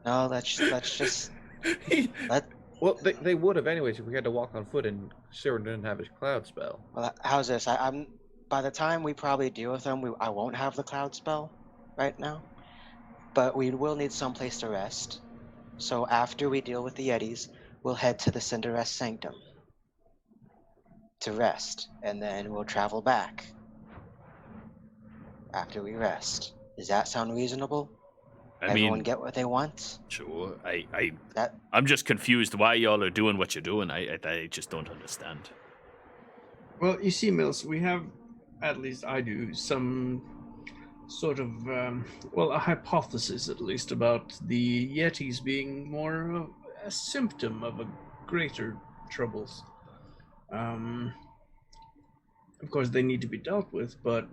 No, let's just let. Well, they would have anyways if we had to walk on foot and Cyril didn't have his cloud spell. Well, how's this? I'm. By the time we probably deal with them, I won't have the cloud spell right now, but we will need some place to rest. So after we deal with the Yetis, we'll head to the Cinderella Sanctum to rest, and then we'll travel back after we rest. Does that sound reasonable? Everyone get what they want? Sure. That I'm just confused why y'all are doing what you're doing. I just don't understand. Well, you see, Mills, we have, at least I do, some sort of, a hypothesis at least about the Yetis being more of a symptom of a greater troubles. Of course, they need to be dealt with, but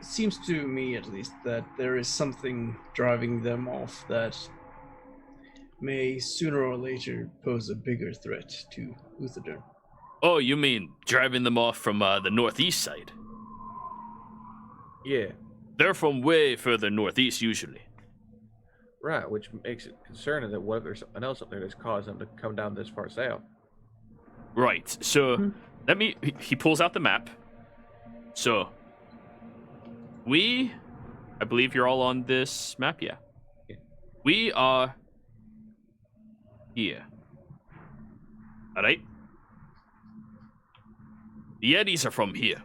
it seems to me, at least, that there is something driving them off that may sooner or later pose a bigger threat to Uthodurn. Oh, you mean driving them off from the northeast side? Yeah, They're from way further northeast usually. right, which makes it concerning that what if there's something else up there that's caused them to come down this far south? Right. So he pulls out the map. So I believe you're all on this map, yeah. Yeah. We are here. All right. The Yetis are from here.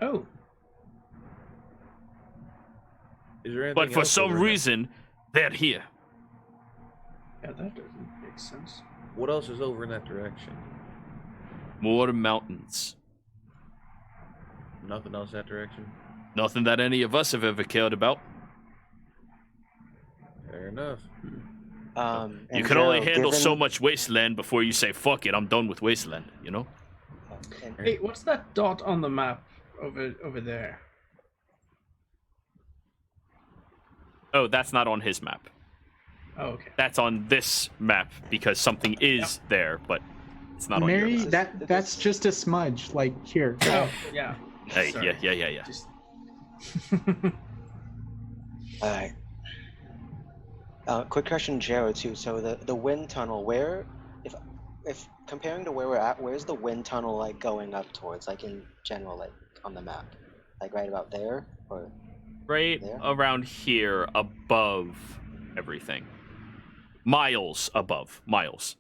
Oh, Is there anything But for else some over in that- reason, they're here. yeah, that doesn't make sense. What else is over in that direction? More mountains. Nothing else that direction? Nothing that any of us have ever cared about. Fair enough. you You can only Gerald, handle so given- much wasteland before you say, fuck it, I'm done with wasteland, you know? and- Hey, what's that dot on the map over there? Oh, that's not on his map. Oh, okay. That's on this map because something is there, but it's not on Mary, yours. that's just a smudge. Like, here, go. Oh, yeah. Hey, Sorry. yeah. Just... Alright. Quick question, Jared, too. So the wind tunnel, where, if comparing to where we're at, where's the wind tunnel like going up towards, like in general, like on the map, like right about there, or? Right There? around here, above everything. Miles above. Miles.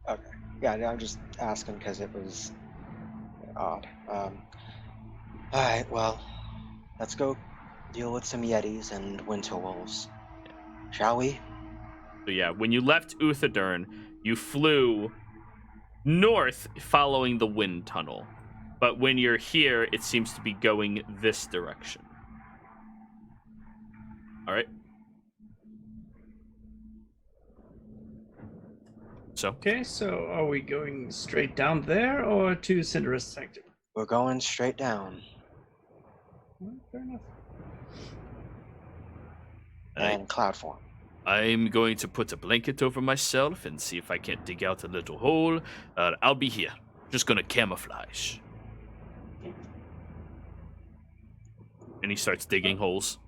Okay. Yeah, I'm just asking because it was odd. Alright, well, let's go deal with some Yetis and winter wolves. Shall we? So yeah, when you left Uthodurn, you flew north following the wind tunnel. But when you're here, it seems to be going this direction. All right. So, Okay, so are we going straight down there or to Cinderella Sanctum? We're going straight down. Well, fair enough. And cloud form. I'm going to put a blanket over myself and see if I can't dig out a little hole. I'll be here. Just gonna camouflage. And he starts digging holes.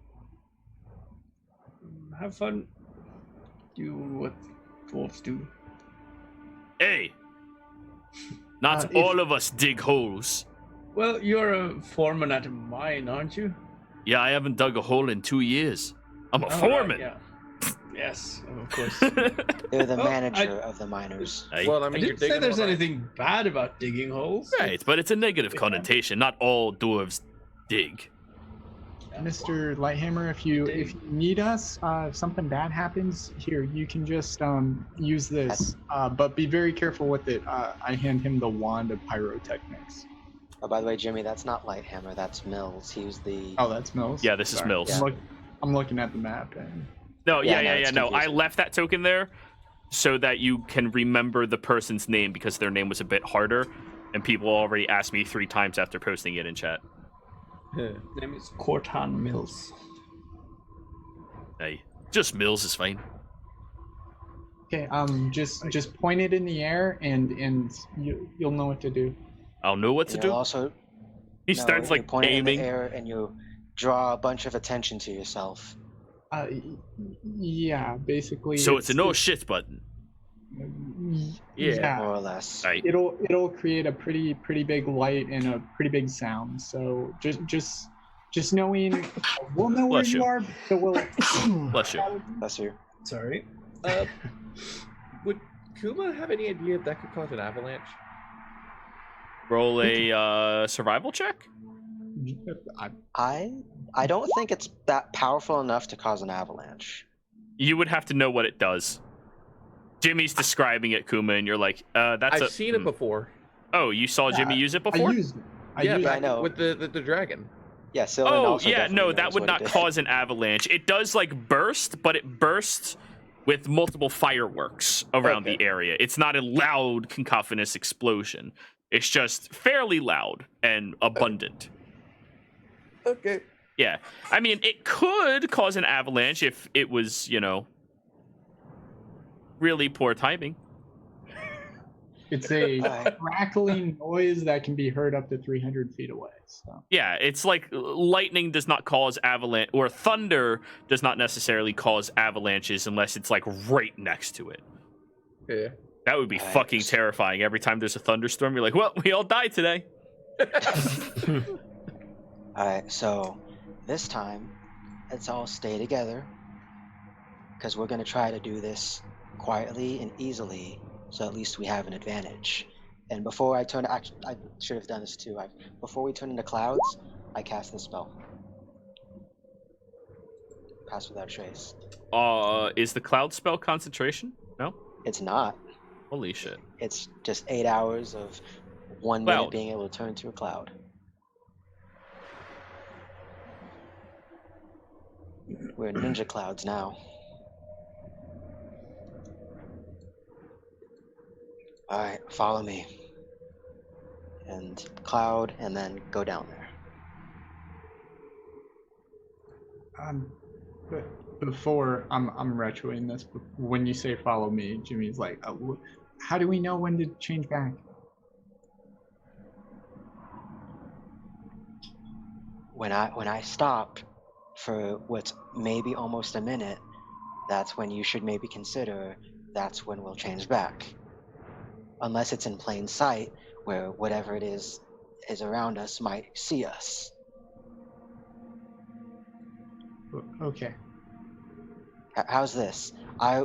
Have fun. Do what dwarves do. Hey! Not If- all of us dig holes. Well, you're a foreman at a mine, aren't you? Yeah, I haven't dug a hole in 2 years. I'm a Oh, right, foreman. yeah. Yes, of course. They're the Oh, manager of the miners. Hey, Well, I I mean, you're didn't say digging there's one eye. anything bad about digging holes. right, but it's a negative Yeah. connotation. Not all dwarves dig. Mr. Lighthammer, if you need us, if something bad happens, here you can just use this. But be very careful with it. I hand him the wand of pyrotechnics. Oh, by the way, Jimmy, that's not Lighthammer. That's Mills. He was the. Oh, that's Mills. Yeah, this is Sorry. Mills. I'm looking at the map and. No, Yeah, yeah. no, it's I confusing. left that token there so that you can remember the person's name because their name was a bit harder, and people already asked me 3 times after posting it in chat. His name is Cortan Mills. Hey, just Mills is fine. Okay, just point it in the air and you'll know what to do. I'll know what to You'll do. also. He no, starts you like point it in the aiming. air and you draw a bunch of attention to yourself. Yeah, basically. So it's a no shit button. Yeah. More or less. Right. It'll create a pretty big light and a pretty big sound. So just knowing, we'll know where Bless you you. are. So we'll. Bless you. That's you. Sorry. Would Kuma have any idea if that could cause an avalanche? Roll a survival check. I don't think it's that powerful enough to cause an avalanche. You would have to know what it does. Jimmy's describing it, Kuma, and you're like, that's I've seen it before. Oh, you saw Jimmy use it before? I used it. Yeah, used I back know. with the dragon. Yeah, Sylvan Oh, also yeah, definitely no, knows that would what not it is. cause an avalanche. It does, like, burst, but it bursts with multiple fireworks around Okay. the area. It's not a loud, cacophonous explosion. It's just fairly loud and abundant. Okay. Yeah. I mean, it could cause an avalanche if it was, really poor timing. It's a Alright. crackling noise that can be heard up to 300 feet away. So Yeah, it's like lightning does not cause avalanche, or thunder does not necessarily cause avalanches unless it's like right next to it. Yeah. That would be Right. fucking terrifying. Every time there's a thunderstorm, you're like, well, we all died today. Alright, so this time, let's all stay together. Because we're going to try to do this quietly and easily, so at least we have an advantage. And before I turn, actually, I should have done this too. Before we turn into clouds, I cast the spell. Pass without trace. Is the cloud spell concentration? No? It's not. Holy shit. It's just 8 hours of 1 Cloud. minute being able to turn to a cloud. We're ninja clouds now. Alright, follow me. And cloud, and then go down there. before I'm retroing this, but when you say follow me, Jimmy's like, how do we know when to change back? When I stop for what's maybe almost a minute, that's when you should maybe consider that's when we'll change back. Unless it's in plain sight, where whatever it is around us might see us. Okay. How's this?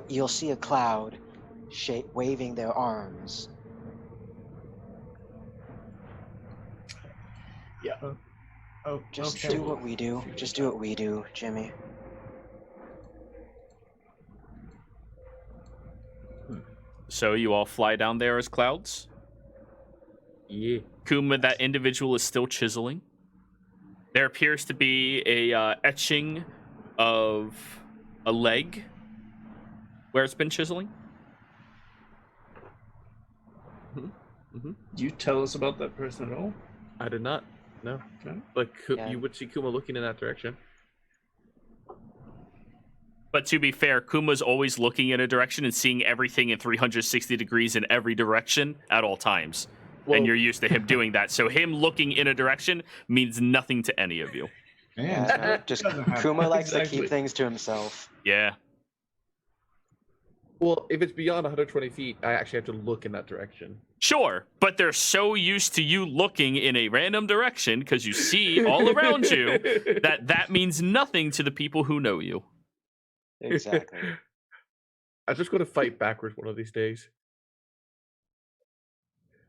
You'll see a cloud waving their arms. Yeah. Oh, Just okay. do what we do. Just do what we do, Jimmy. So you all fly down there as clouds? Yeah. Kuma, that individual is still chiseling. There appears to be a etching of a leg where it's been chiseling. Do you tell us about that person at all? I did not. No. Okay. Like Yeah. you would see Kuma looking in that direction. But to be fair, Kuma's always looking in a direction and seeing everything in 360 degrees in every direction at all times. Well, And you're used to him doing that. So him looking in a direction means nothing to any of you. Man, Yeah, just doesn't have- Kuma likes to Exactly. keep things to himself. Yeah. Well, if it's beyond 120 feet, I actually have to look in that direction. Sure, but they're so used to you looking in a random direction because you see all around you that means nothing to the people who know you. Exactly. I'm just going to fight backwards one of these days.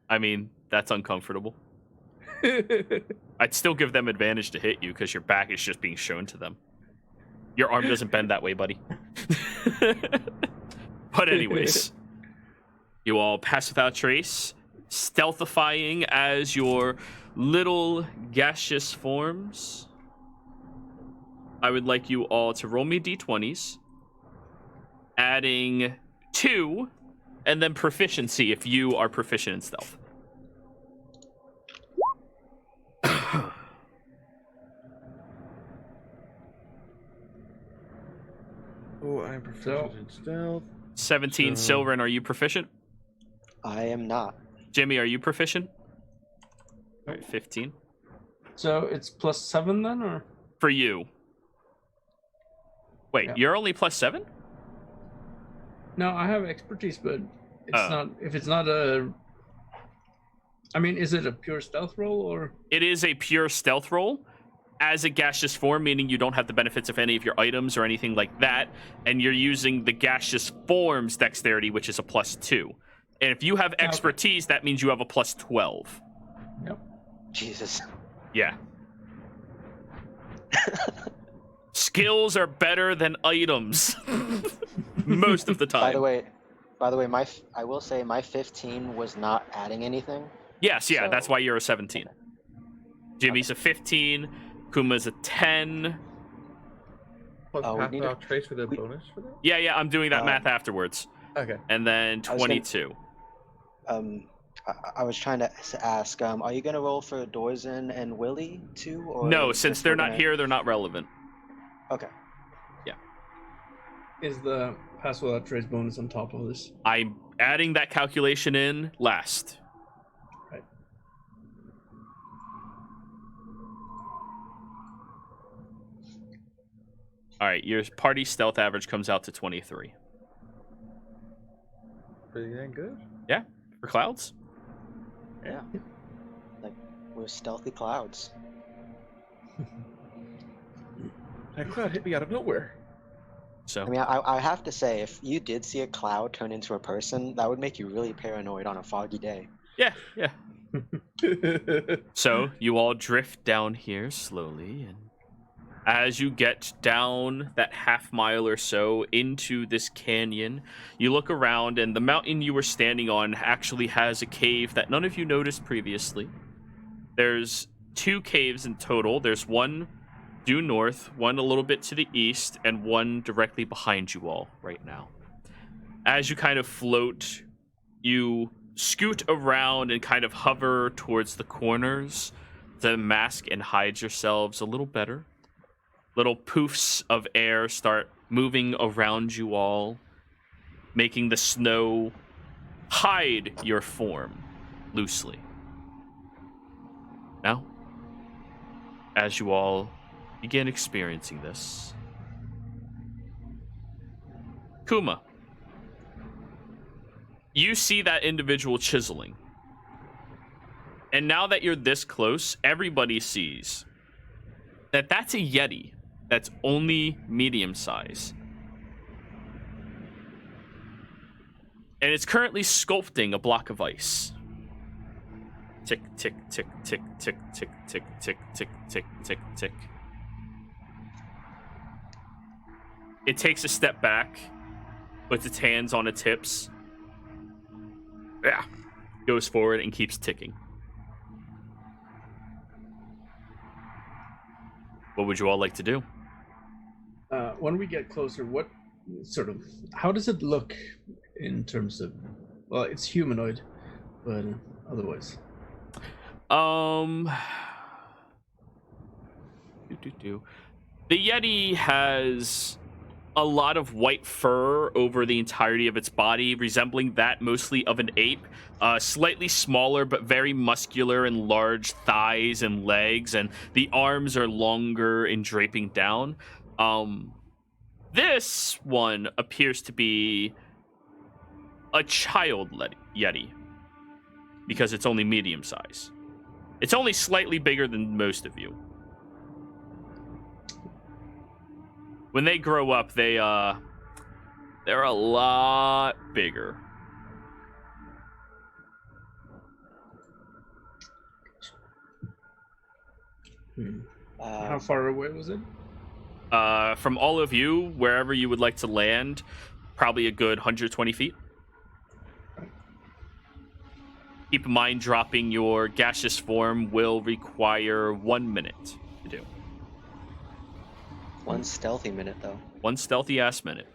I mean, that's uncomfortable. I'd still give them advantage to hit you because your back is just being shown to them. Your arm doesn't bend that way, buddy. But anyways, you all pass without trace, stealthifying as your little gaseous forms. I would like you all to roll me d20s, adding 2, and then proficiency if you are proficient in stealth. Oh, I'm proficient in stealth. 17, Silverin, are you proficient? I am not. Jimmy, are you proficient? All right, 15. So it's +7 then, or? For you. Wait, Yeah. you're only +7? No, I have expertise, but it's Oh. not. If it's not a, I mean, is it a pure stealth roll or? It is a pure stealth roll as a gaseous form, meaning you don't have the benefits of any of your items or anything like that, and you're using the gaseous form's dexterity, which is a +2. And if you have expertise, that means you have a +12. Yep. Jesus. Yeah. Skills are better than items most of the time. By the way, I will say my 15 was not adding anything. Yes, yeah, So- that's why you're a 17. Jimmy's a 15, Kuma's a 10. Plus Oh, we path need without to- trace for the we- bonus for that? Yeah, I'm doing that math afterwards. Okay. And then I was gonna- 22. I was trying to ask, are you gonna roll for Dorzan and Willie too? Or No, is since this they're we're not gonna- here, they're not relevant. Okay. Is the pass without trace bonus on top of this? I'm adding that calculation in last. Right. All right, your party stealth average comes out to 23. Pretty dang good. Yeah, for clouds. Yeah. Like we're stealthy clouds. That cloud hit me out of nowhere. So I mean, I have to say, if you did see a cloud turn into a person, that would make you really paranoid on a foggy day. yeah. So you all drift down here slowly, and as you get down that half mile or so into this canyon, you look around, and the mountain you were standing on actually has a cave that none of you noticed previously. There's 2 caves in total. There's one due north, one a little bit to the east, and one directly behind you all right now. As you kind of float, you scoot around and kind of hover towards the corners to mask and hide yourselves a little better. Little poofs of air start moving around you all, making the snow hide your form loosely. Now, as you all begin experiencing this, Kuma, you see that individual chiseling. And now that you're this close, everybody sees that that's a Yeti that's only medium size. And it's currently sculpting a block of ice. Tick, tick, tick, tick, tick, tick, tick, tick, tick, tick, tick, tick. It takes a step back, puts its hands on its hips. Yeah. Goes forward and keeps ticking. What would you all like to do? When we get closer, what sort of, how does it look in terms of, well, it's humanoid, but otherwise? The Yeti has a lot of white fur over the entirety of its body, resembling that mostly of an ape. Slightly smaller, but very muscular and large thighs and legs, and the arms are longer and draping down. This one appears to be a child Yeti because it's only medium size. It's only slightly bigger than most of you. When they grow up, they're a lot bigger. How far away was it? From all of you, wherever you would like to land, probably a good 120 feet. Keep in mind, dropping your gaseous form will require 1 minute to do. One stealthy minute, though. One stealthy ass minute.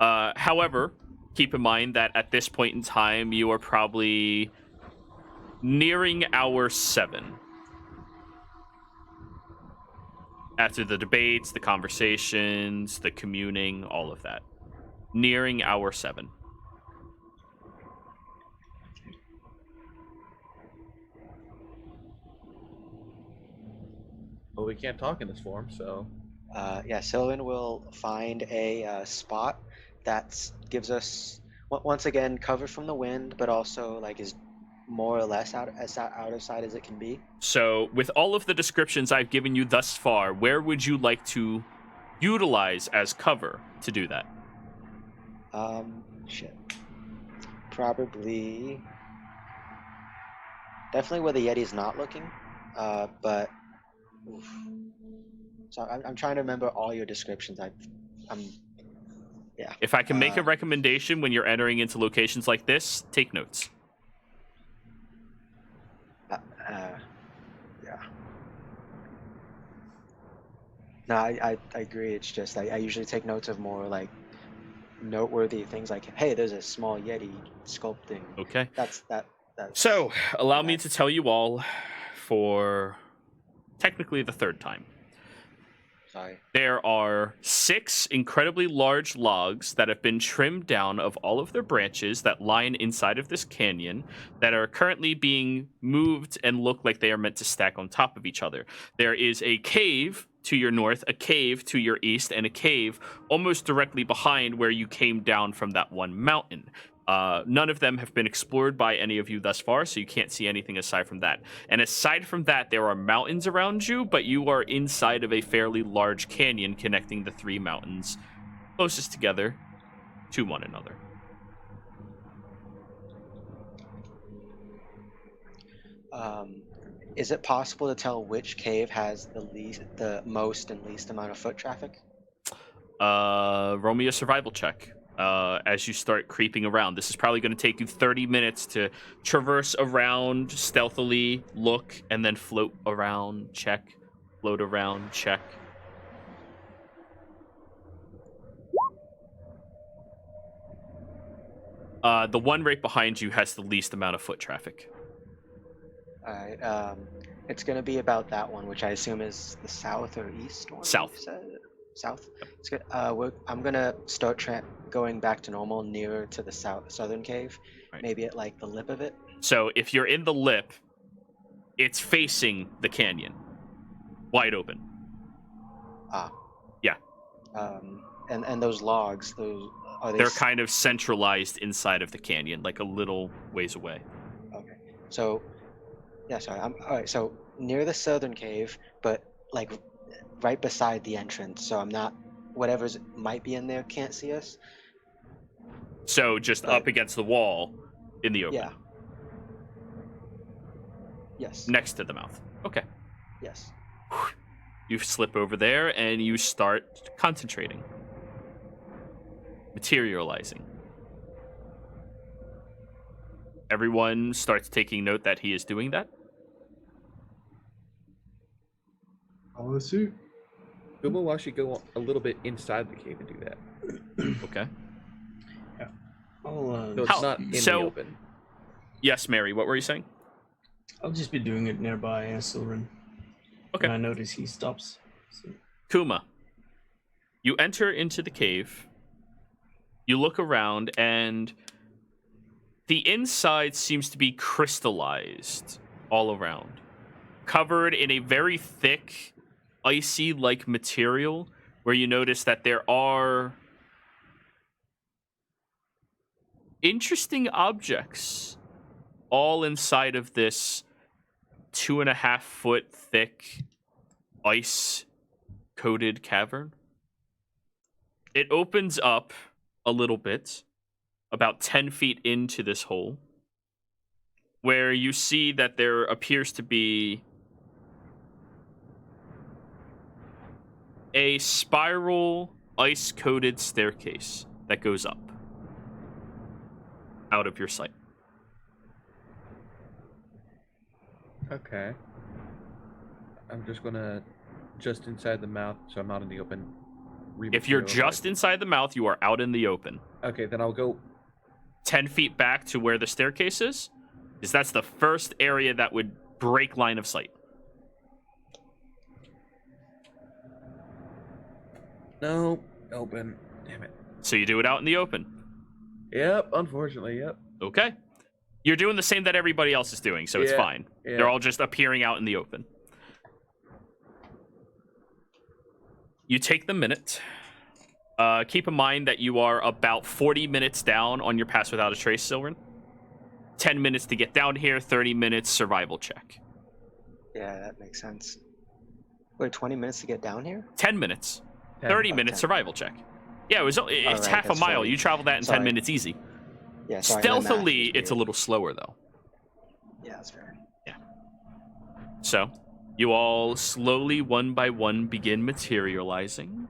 However, keep in mind that at this point in time, you are probably nearing hour 7. After the debates, the conversations, the communing, all of that. Nearing hour 7. Well, we can't talk in this form, so. Yeah, Sylvan will find a spot that gives us once again cover from the wind, but also like is more or less out of sight as it can be. So, with all of the descriptions I've given you thus far, where would you like to utilize as cover to do that? Shit. Probably. Definitely where the Yeti's not looking. But. Oof. So I'm trying to remember all your descriptions. Yeah. If I can make a recommendation when you're entering into locations like this, take notes. Yeah. No, I agree. It's just I usually take notes of more like noteworthy things like, hey, there's a small Yeti sculpting. Okay. That's So, allow me to tell you all for technically the third time. Sorry. There are 6 incredibly large logs that have been trimmed down of all of their branches that line inside of this canyon that are currently being moved and look like they are meant to stack on top of each other. There is a cave to your north, a cave to your east, and a cave almost directly behind where you came down from that one mountain. None of them have been explored by any of you thus far, so you can't see anything aside from that. And aside from that, there are mountains around you, but you are inside of a fairly large canyon connecting the 3 mountains closest together to one another. Is it possible to tell which cave has the most and least amount of foot traffic? Roll me a survival check. As you start creeping around. This is probably going to take you 30 minutes to traverse around stealthily, look, and then float around, check, float around, check. The one right behind you has the least amount of foot traffic. All right. It's going to be about that one, which I assume is the south or east one. South. South. It's good. I'm gonna start going back to normal, nearer to the southern cave, right. Maybe at like the lip of it. So if you're in the lip, it's facing the canyon, wide open. Yeah. And those logs, they're kind of centralized inside of the canyon, like a little ways away. Okay. So, yeah. Sorry. All right. So near the southern cave, but like right beside the entrance, so I'm not, whatever's might be in there can't see us. So just up against the wall in the open. Yeah. Yes. Next to the mouth. Okay. Yes. You slip over there and you start concentrating. Materializing. Everyone starts taking note that he is doing that. Follow suit. Uma will actually go a little bit inside the cave and do that. Okay. Yeah. So it's not in the open. Yes, Mary, what were you saying? I'll just be doing it nearby, Sylvan. Okay. And I notice he stops. So. Kuma, you enter into the cave. You look around, and the inside seems to be crystallized all around, covered in a very thick, icy-like material, where you notice that there are interesting objects all inside of this 2.5 foot thick ice coated cavern. It opens up a little bit, about 10 feet into this hole, where you see that there appears to be a spiral ice coated staircase that goes up out of your sight. Okay. I'm just gonna just inside the mouth, so I'm not in the open. If you're just inside the mouth, you are out in the open. Okay, then I'll go 10 feet back to where the staircase is, because that's the first area that would break line of sight. No, open. Damn it. So you do it out in the open. Yep, unfortunately, yep. Okay. You're doing the same that everybody else is doing, so it's fine. Yeah. They're all just appearing out in the open. You take the minute. Keep in mind that you are about 40 minutes down on your pass without a trace, Silverin. 10 minutes to get down here, 30 minutes survival check. Yeah, that makes sense. Wait, 20 minutes to get down here? 10 minutes. 30 minutes 10. survival check. Yeah, it's right, half a that's mile. right. You travel that in 10 minutes easy. Yeah, sorry, my math Stealthily, is it's a weird. little slower, though. Yeah, that's fair. So, you all slowly, one by one, begin materializing.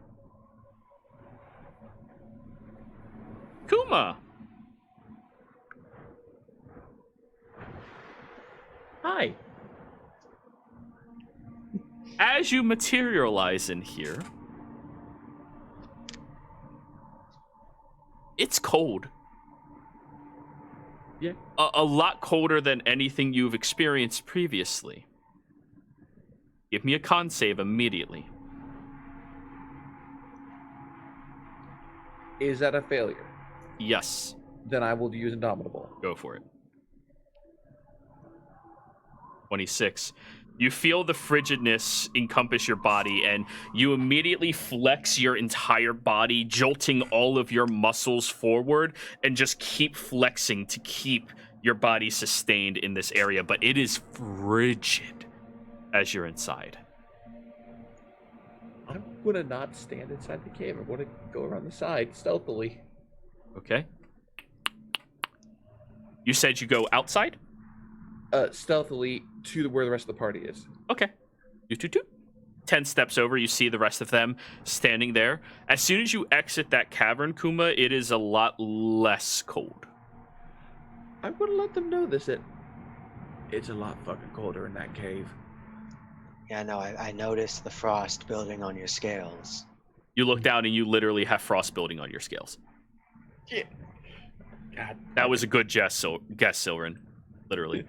Kuma! Hi. As you materialize in here, it's cold. Yeah. A lot colder than anything you've experienced previously. Give me a con save immediately. Is that a failure? Yes, Then I will use Indomitable. go for it. 26. You feel the frigidness encompass your body, and you immediately flex your entire body, jolting all of your muscles forward, and just keep flexing to keep your body sustained in this area. But it is frigid as you're inside. I'm gonna not stand inside the cave. I'm gonna go around the side stealthily. Okay. You said you go outside? Stealthily to where the rest of the party is. Okay. 10 steps over, you see the rest of them standing there. As soon as you exit that cavern, Kuma, it is a lot less cold. I'm gonna let them know this. It's a lot fucking colder in that cave. Yeah, no, I noticed the frost building on your scales. You look down and you literally have frost building on your scales. Yeah. God. That was a good guess, Silrin. Literally.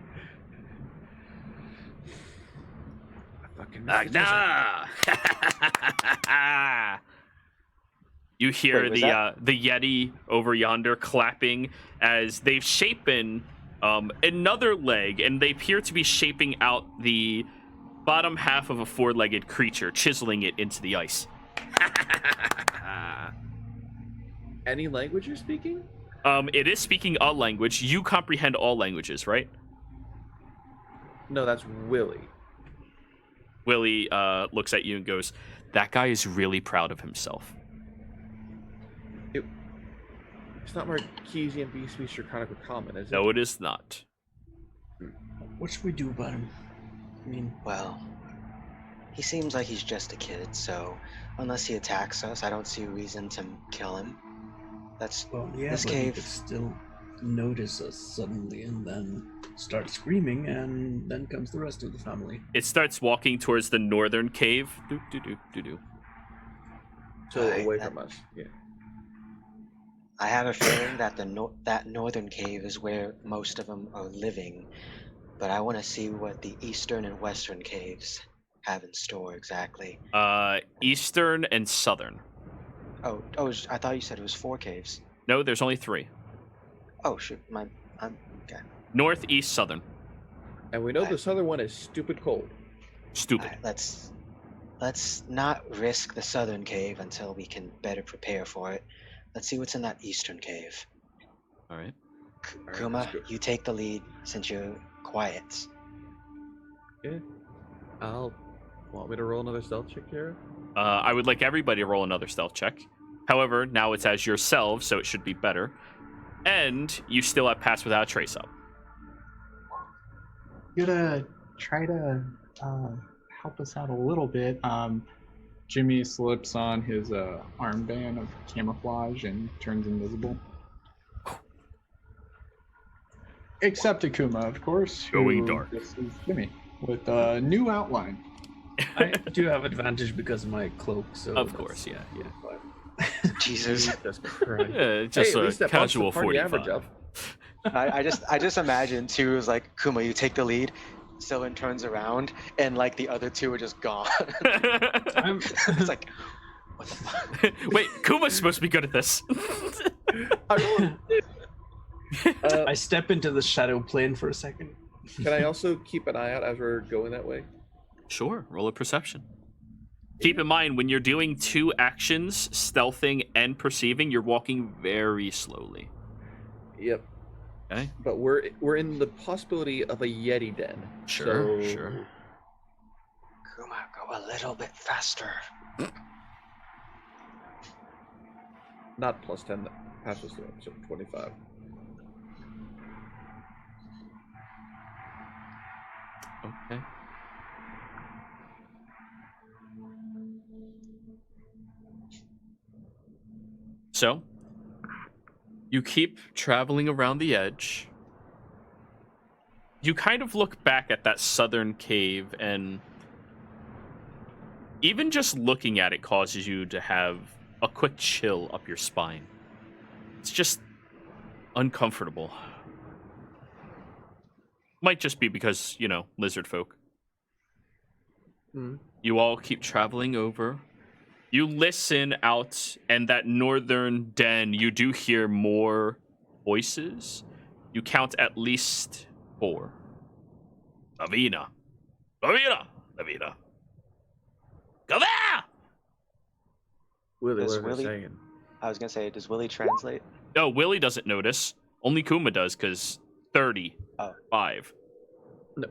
Fucking Nah. You hear Wait, was the Yeti over yonder clapping as they've shapen another leg, and they appear to be shaping out the bottom half of a four-legged creature, chiseling it into the ice. Any language you're speaking? It is speaking a language. You comprehend all languages, right? No, that's Willie. Willie looks at you and goes, "That guy is really proud of himself." It's not Marquesian beast speech or chronicle common, is it? No, it is not. What should we do about him? I mean, Well, he seems like he's just a kid, so unless he attacks us, I don't see a reason to kill him. well, yeah, This but he cave- could still notice us suddenly and then start screaming, and then comes the rest of the family. It starts walking towards the northern cave. Do. So Right, away that- from us. Yeah. I have a feeling that that northern cave is where most of them are living, but I want to see what the eastern and western caves have in store exactly. Eastern and southern. Oh, I thought you said it was 4 caves. No, there's only 3. Oh shoot, I'm okay. North, east, southern. And we know the Right. southern one is stupid cold. Stupid. Alright, let's not risk the southern cave until we can better prepare for it. Let's see what's in that eastern cave. All right. right, Kuma, let's go. you take the lead since you're quiet. Yeah. Want me to roll another stealth check here? I would like everybody to roll another stealth check. However, now it's as yourselves, so it should be better. And you still have Pass Without a Trace up. You're gonna try to help us out a little bit. Jimmy slips on his armband of camouflage and turns invisible. Except Akuma, of course. Going who dark. This is Jimmy with a new outline. I do have advantage because of my cloak, so Of course, yeah. Jesus. That's right. Yeah, just Hey, at a least that bumps the casual party 45. average up. I just imagine two is like, Kuma, you take the lead. Sylvan turns around and like the other two are just gone. It's like, what the fuck? Wait, Kuma's supposed to be good at this. I step into the shadow plane for a second. Can I also keep an eye out as we're going that way? Sure, roll a perception. Keep in mind, when you're doing two actions, stealthing and perceiving, you're walking very slowly. Yep. Okay. But we're in the possibility of a Yeti den. Sure, so... sure. Kuma, go a little bit faster. Not plus 10, passes through, so 25. Okay. So, you keep traveling around the edge. You kind of look back at that southern cave, and even just looking at it causes you to have a quick chill up your spine. It's just uncomfortable. Might just be because, lizard folk. You all keep traveling over. You listen out, and that northern den, you do hear more voices. You count at least 4. Lavina. Lavina. Lavina. Go there! Willie, Does what are they Willie- saying? I was gonna say, does Willie translate? No, Willie doesn't notice. Only Kuma does, because 30. Oh. 5. No,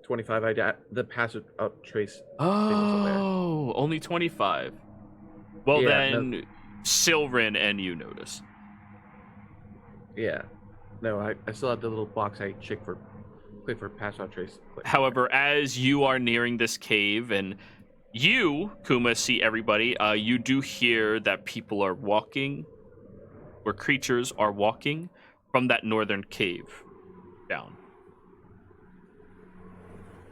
25. The passive up trace. wasn't there. Oh, only 25. Well, Yeah, then, Sylvan and you notice. Yeah. No, I still have the little box I click for pass out trace. Click. However, as you are nearing this cave, and you, Kuma, see everybody, you do hear that people are walking, or creatures are walking, from that northern cave down.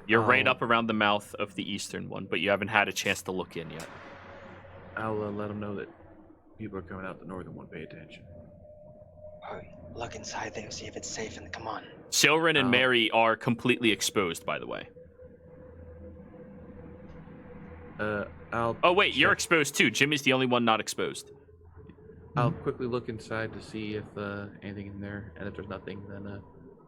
You're right up around the mouth of the eastern one, but you haven't had a chance to look in yet. I'll let them know that people are coming out the northern one. Pay attention. Hurry, look inside there, see if it's safe, and come on. Silren and Oh. Mary are completely exposed, by the way. I'll. Oh, wait, you're check- exposed too. Jimmy's the only one not exposed. I'll quickly look inside to see if anything in there, and if there's nothing, then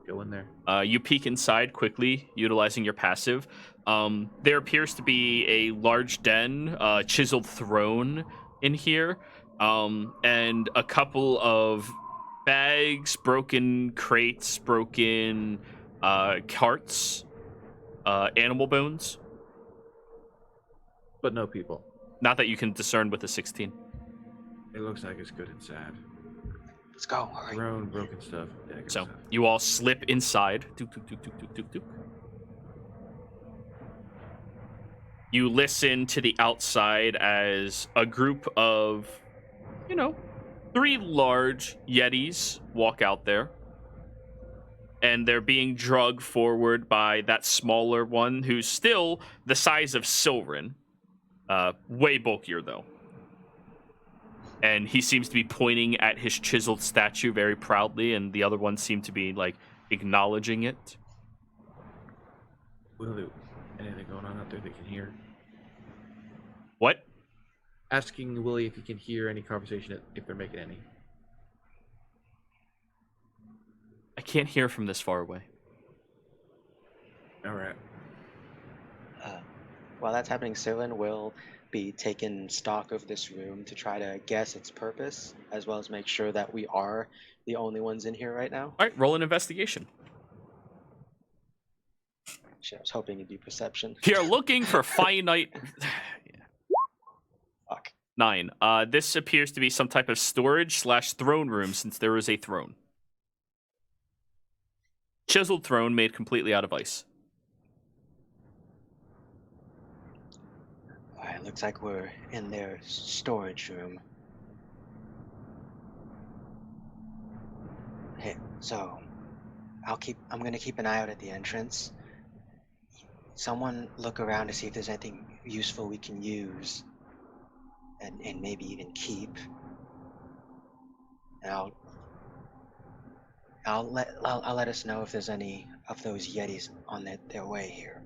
go in there. You peek inside quickly, utilizing your passive. There appears to be a large den, chiseled throne in here, and a couple of bags, broken crates, broken carts, animal bones. But no people. Not that you can discern with a 16. It looks like it's good inside. Let's go, hurry. Thrown, broken stuff. Yeah, good So stuff. you all slip inside. Dook, dook, dook, dook, dook, dook, dook. You listen to the outside as a group of, 3 large Yetis walk out there. And they're being dragged forward by that smaller one who's still the size of Silren. Way bulkier, though. And he seems to be pointing at his chiseled statue very proudly, and the other ones seem to be, acknowledging it. Willie, anything going on out there they can hear? What? Asking Willie if he can hear any conversation, if they're making any. I can't hear from this far away. All right. while that's happening, Sylvan will be taking stock of this room to try to guess its purpose, as well as make sure that we are the only ones in here right now. All right, roll an investigation. Shit, I was hoping it'd be perception. You're looking for finite. Fuck. 9. This appears to be some type of storage/throne room, since there is a throne. Chiseled throne made completely out of ice. Alright, looks like we're in their storage room. Hey, so I'm gonna keep an eye out at the entrance. Someone look around to see if there's anything useful we can use. And maybe even keep. And I'll let us know if there's any of those Yetis on their way here.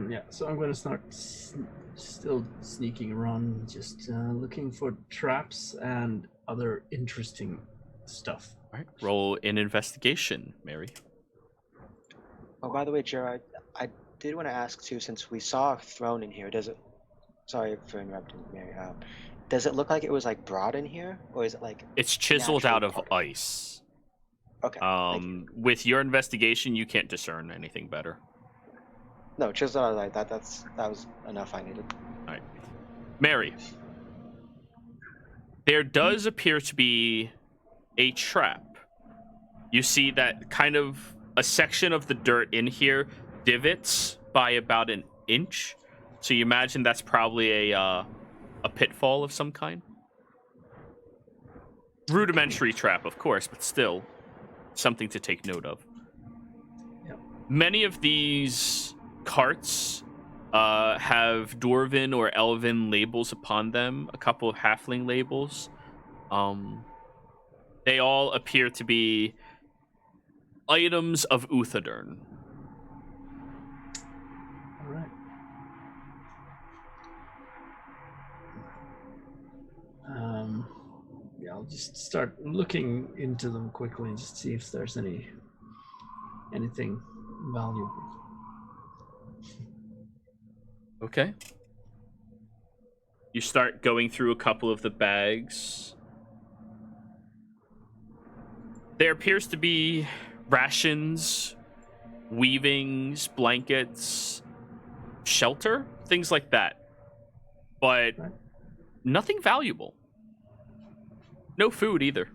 Yeah, so I'm going to start still sneaking around, just looking for traps and other interesting stuff. All right, roll an investigation, Mary. Oh, by the way, Gerard, I did want to ask too, since we saw a throne in here, sorry for interrupting, Mary. Does it look like it was like brought in here, or is it like It's chiseled out of naturally ice. Okay. Thank you. With your investigation, you can't discern anything better. No, chiseled out like that. That was enough I needed. All right, Mary. There does appear to be a trap. You see that kind of a section of the dirt in here divots by about an inch. So you imagine that's probably a pitfall of some kind. Rudimentary trap, of course, but still something to take note of. Yep. Many of these carts have Dwarven or Elven labels upon them, a couple of Halfling labels. They all appear to be items of Uthadern. All right. Yeah, I'll just start looking into them quickly, just see if there's anything valuable. Okay. You start going through a couple of the bags. There appears to be rations, weavings, blankets, shelter, things like that. But Right. nothing valuable. No food either.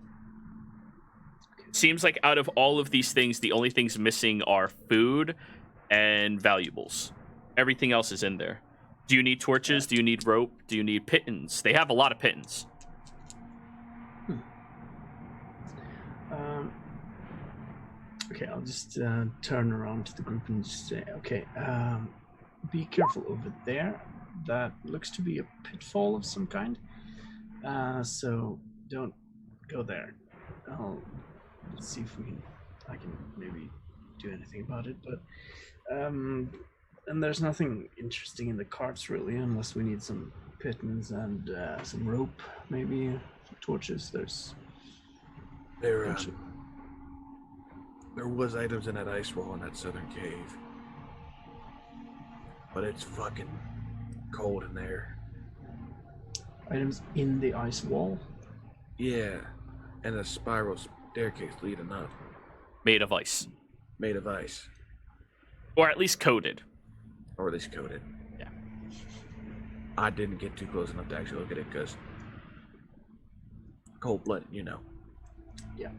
Seems like out of all of these things, the only things missing are food and valuables. Everything else is in there. Do you need torches? Do you need rope? Do you need pittons? They have a lot of pittons. Okay, I'll just turn around to the group and just say, okay, be careful over there. That looks to be a pitfall of some kind. So don't go there. Let's see if I can maybe do anything about it. But and there's nothing interesting in the carts really, unless we need some pittons and some rope, maybe torches. There was items in that ice wall in that southern cave, but it's fucking cold in there. Items in the ice wall. Yeah, and a spiral staircase leading up, Made of ice. made of ice, Or at least coated. or at least coated. Yeah. I didn't get too close enough to actually look at it because cold-blooded, you know. Yeah.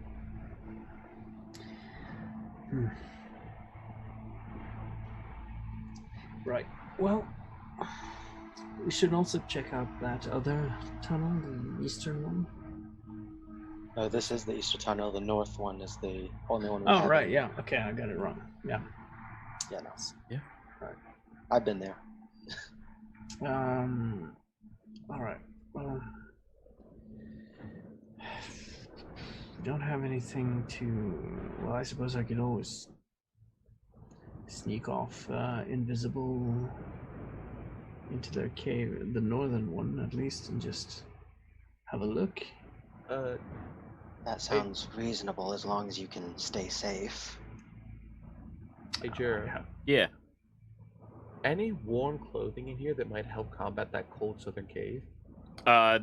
Right. Well, we should also check out that other tunnel, the eastern one. This is the Easter Tunnel. The north one is the only one. Oh, right. Yeah. Okay, I got it wrong. Yeah. Yeah, no. Yeah. Right. I've been there. All right. Well, don't have anything to. Well, I suppose I could always sneak off invisible into their cave, the northern one at least, and just have a look. That sounds reasonable as long as you can stay safe. Hey, Jared. Yeah. Any warm clothing in here that might help combat that cold southern cave?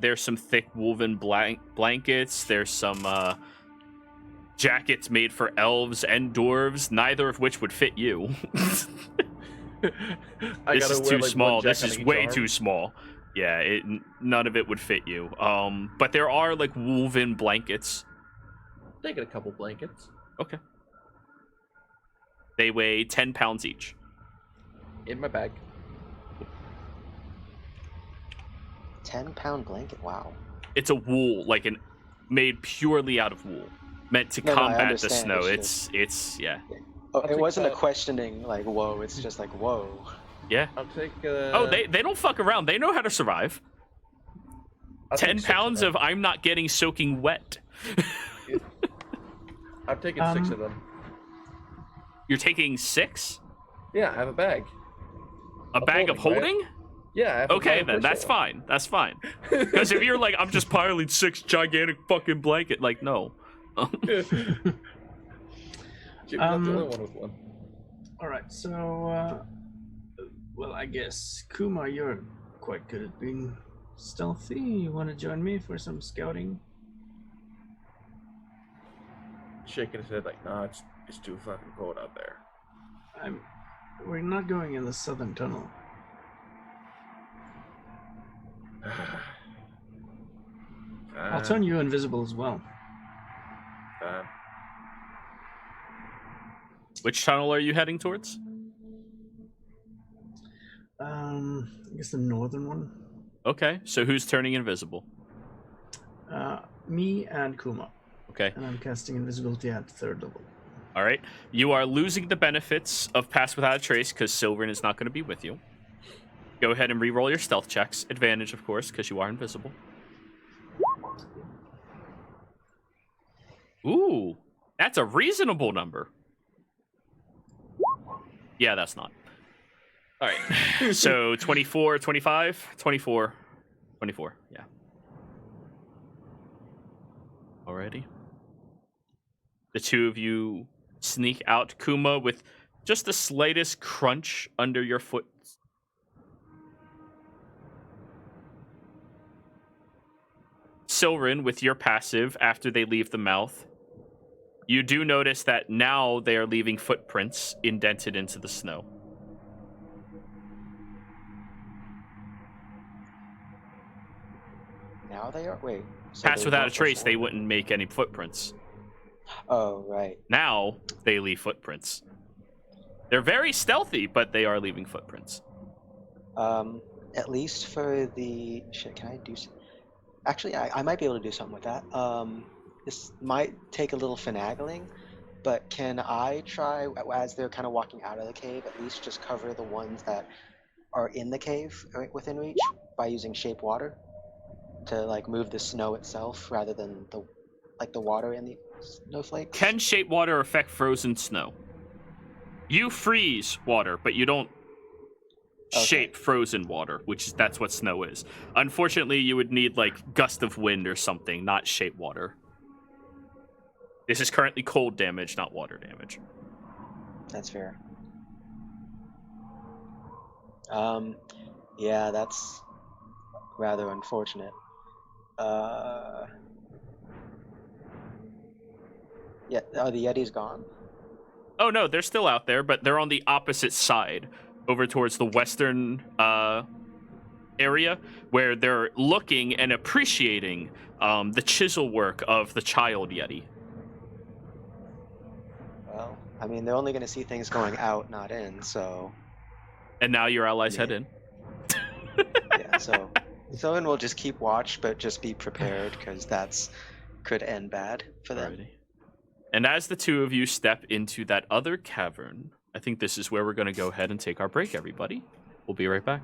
There's some thick woven blankets. There's some jackets made for elves and dwarves, neither of which would fit you. This is too small. This is way too small. Yeah, none of it would fit you. But there are like woven blankets. Taking a couple blankets. Okay. They weigh 10 pounds each. In my bag. 10-pound blanket. Wow. It's a wool, made purely out of wool, meant to combat the snow. It's yeah. Oh, I'll it take wasn't that. a questioning like whoa. It's just like whoa. Yeah. I'll take. Oh, they don't fuck around. They know how to survive. I'll take 10 6 pounds them. of I'm not getting soaking wet. I've taken 6 of them. You're taking 6? Yeah, I have a bag. A bag of holding, right? holding? Yeah. I have a Okay, bag then for that's sale. fine. That's fine. Because if you're like, I'm just piling 6 gigantic fucking blanket, like, no. Jimmy's not the only one with one. All right, so, well, I guess Kuma, you're quite good at being stealthy. You want to join me for some scouting? Shaking his head like, nah, it's too fucking cold out there. We're not going in the southern tunnel. I'll turn you invisible as well. Fine. Which tunnel are you heading towards? I guess the northern one. Okay, so who's turning invisible? Me and Kuma, Okay, and I'm casting invisibility at 3rd level. all right. You are losing the benefits of Pass Without a Trace because Silverin is not going to be with you. Go ahead and re-roll your stealth checks. Advantage, of course, because you are invisible. Ooh, that's a reasonable number. Yeah, that's not. All right. So 24, 25, 24, 24. Yeah. Alrighty. The two of you sneak out, Kuma, with just the slightest crunch under your foot. Silverin, with your passive, after they leave the mouth, you do notice that now they are leaving footprints indented into the snow. Now they are. Wait. So Pass they without a weren't trace, they before? wouldn't make any footprints. Oh right. Now they leave footprints. They're very stealthy, but they are leaving footprints. At least for the shit. Can I do? Actually, I might be able to do something with that. This might take a little finagling, but can I try, as they're kind of walking out of the cave, at least just cover the ones that are in the cave within reach by using shape water to like move the snow itself rather than the water in the snowflakes? Can shape water affect frozen snow? You freeze water, but you don't shape frozen water, that's what snow is. Unfortunately, you would need like gust of wind or something, not shape water. This is currently cold damage, not water damage. That's fair. Yeah, that's rather unfortunate. Yeah, are the Yetis gone? Oh no, they're still out there, but they're on the opposite side, over towards the western area, where they're looking and appreciating the chisel work of the child Yeti. Well, I mean, they're only going to see things going out, not in, so... And now your allies head in. Yeah, so Someone will just keep watch, but just be prepared, because that's could end bad for them. Alrighty. And as the two of you step into that other cavern, I think this is where we're going to go ahead and take our break, everybody. We'll be right back.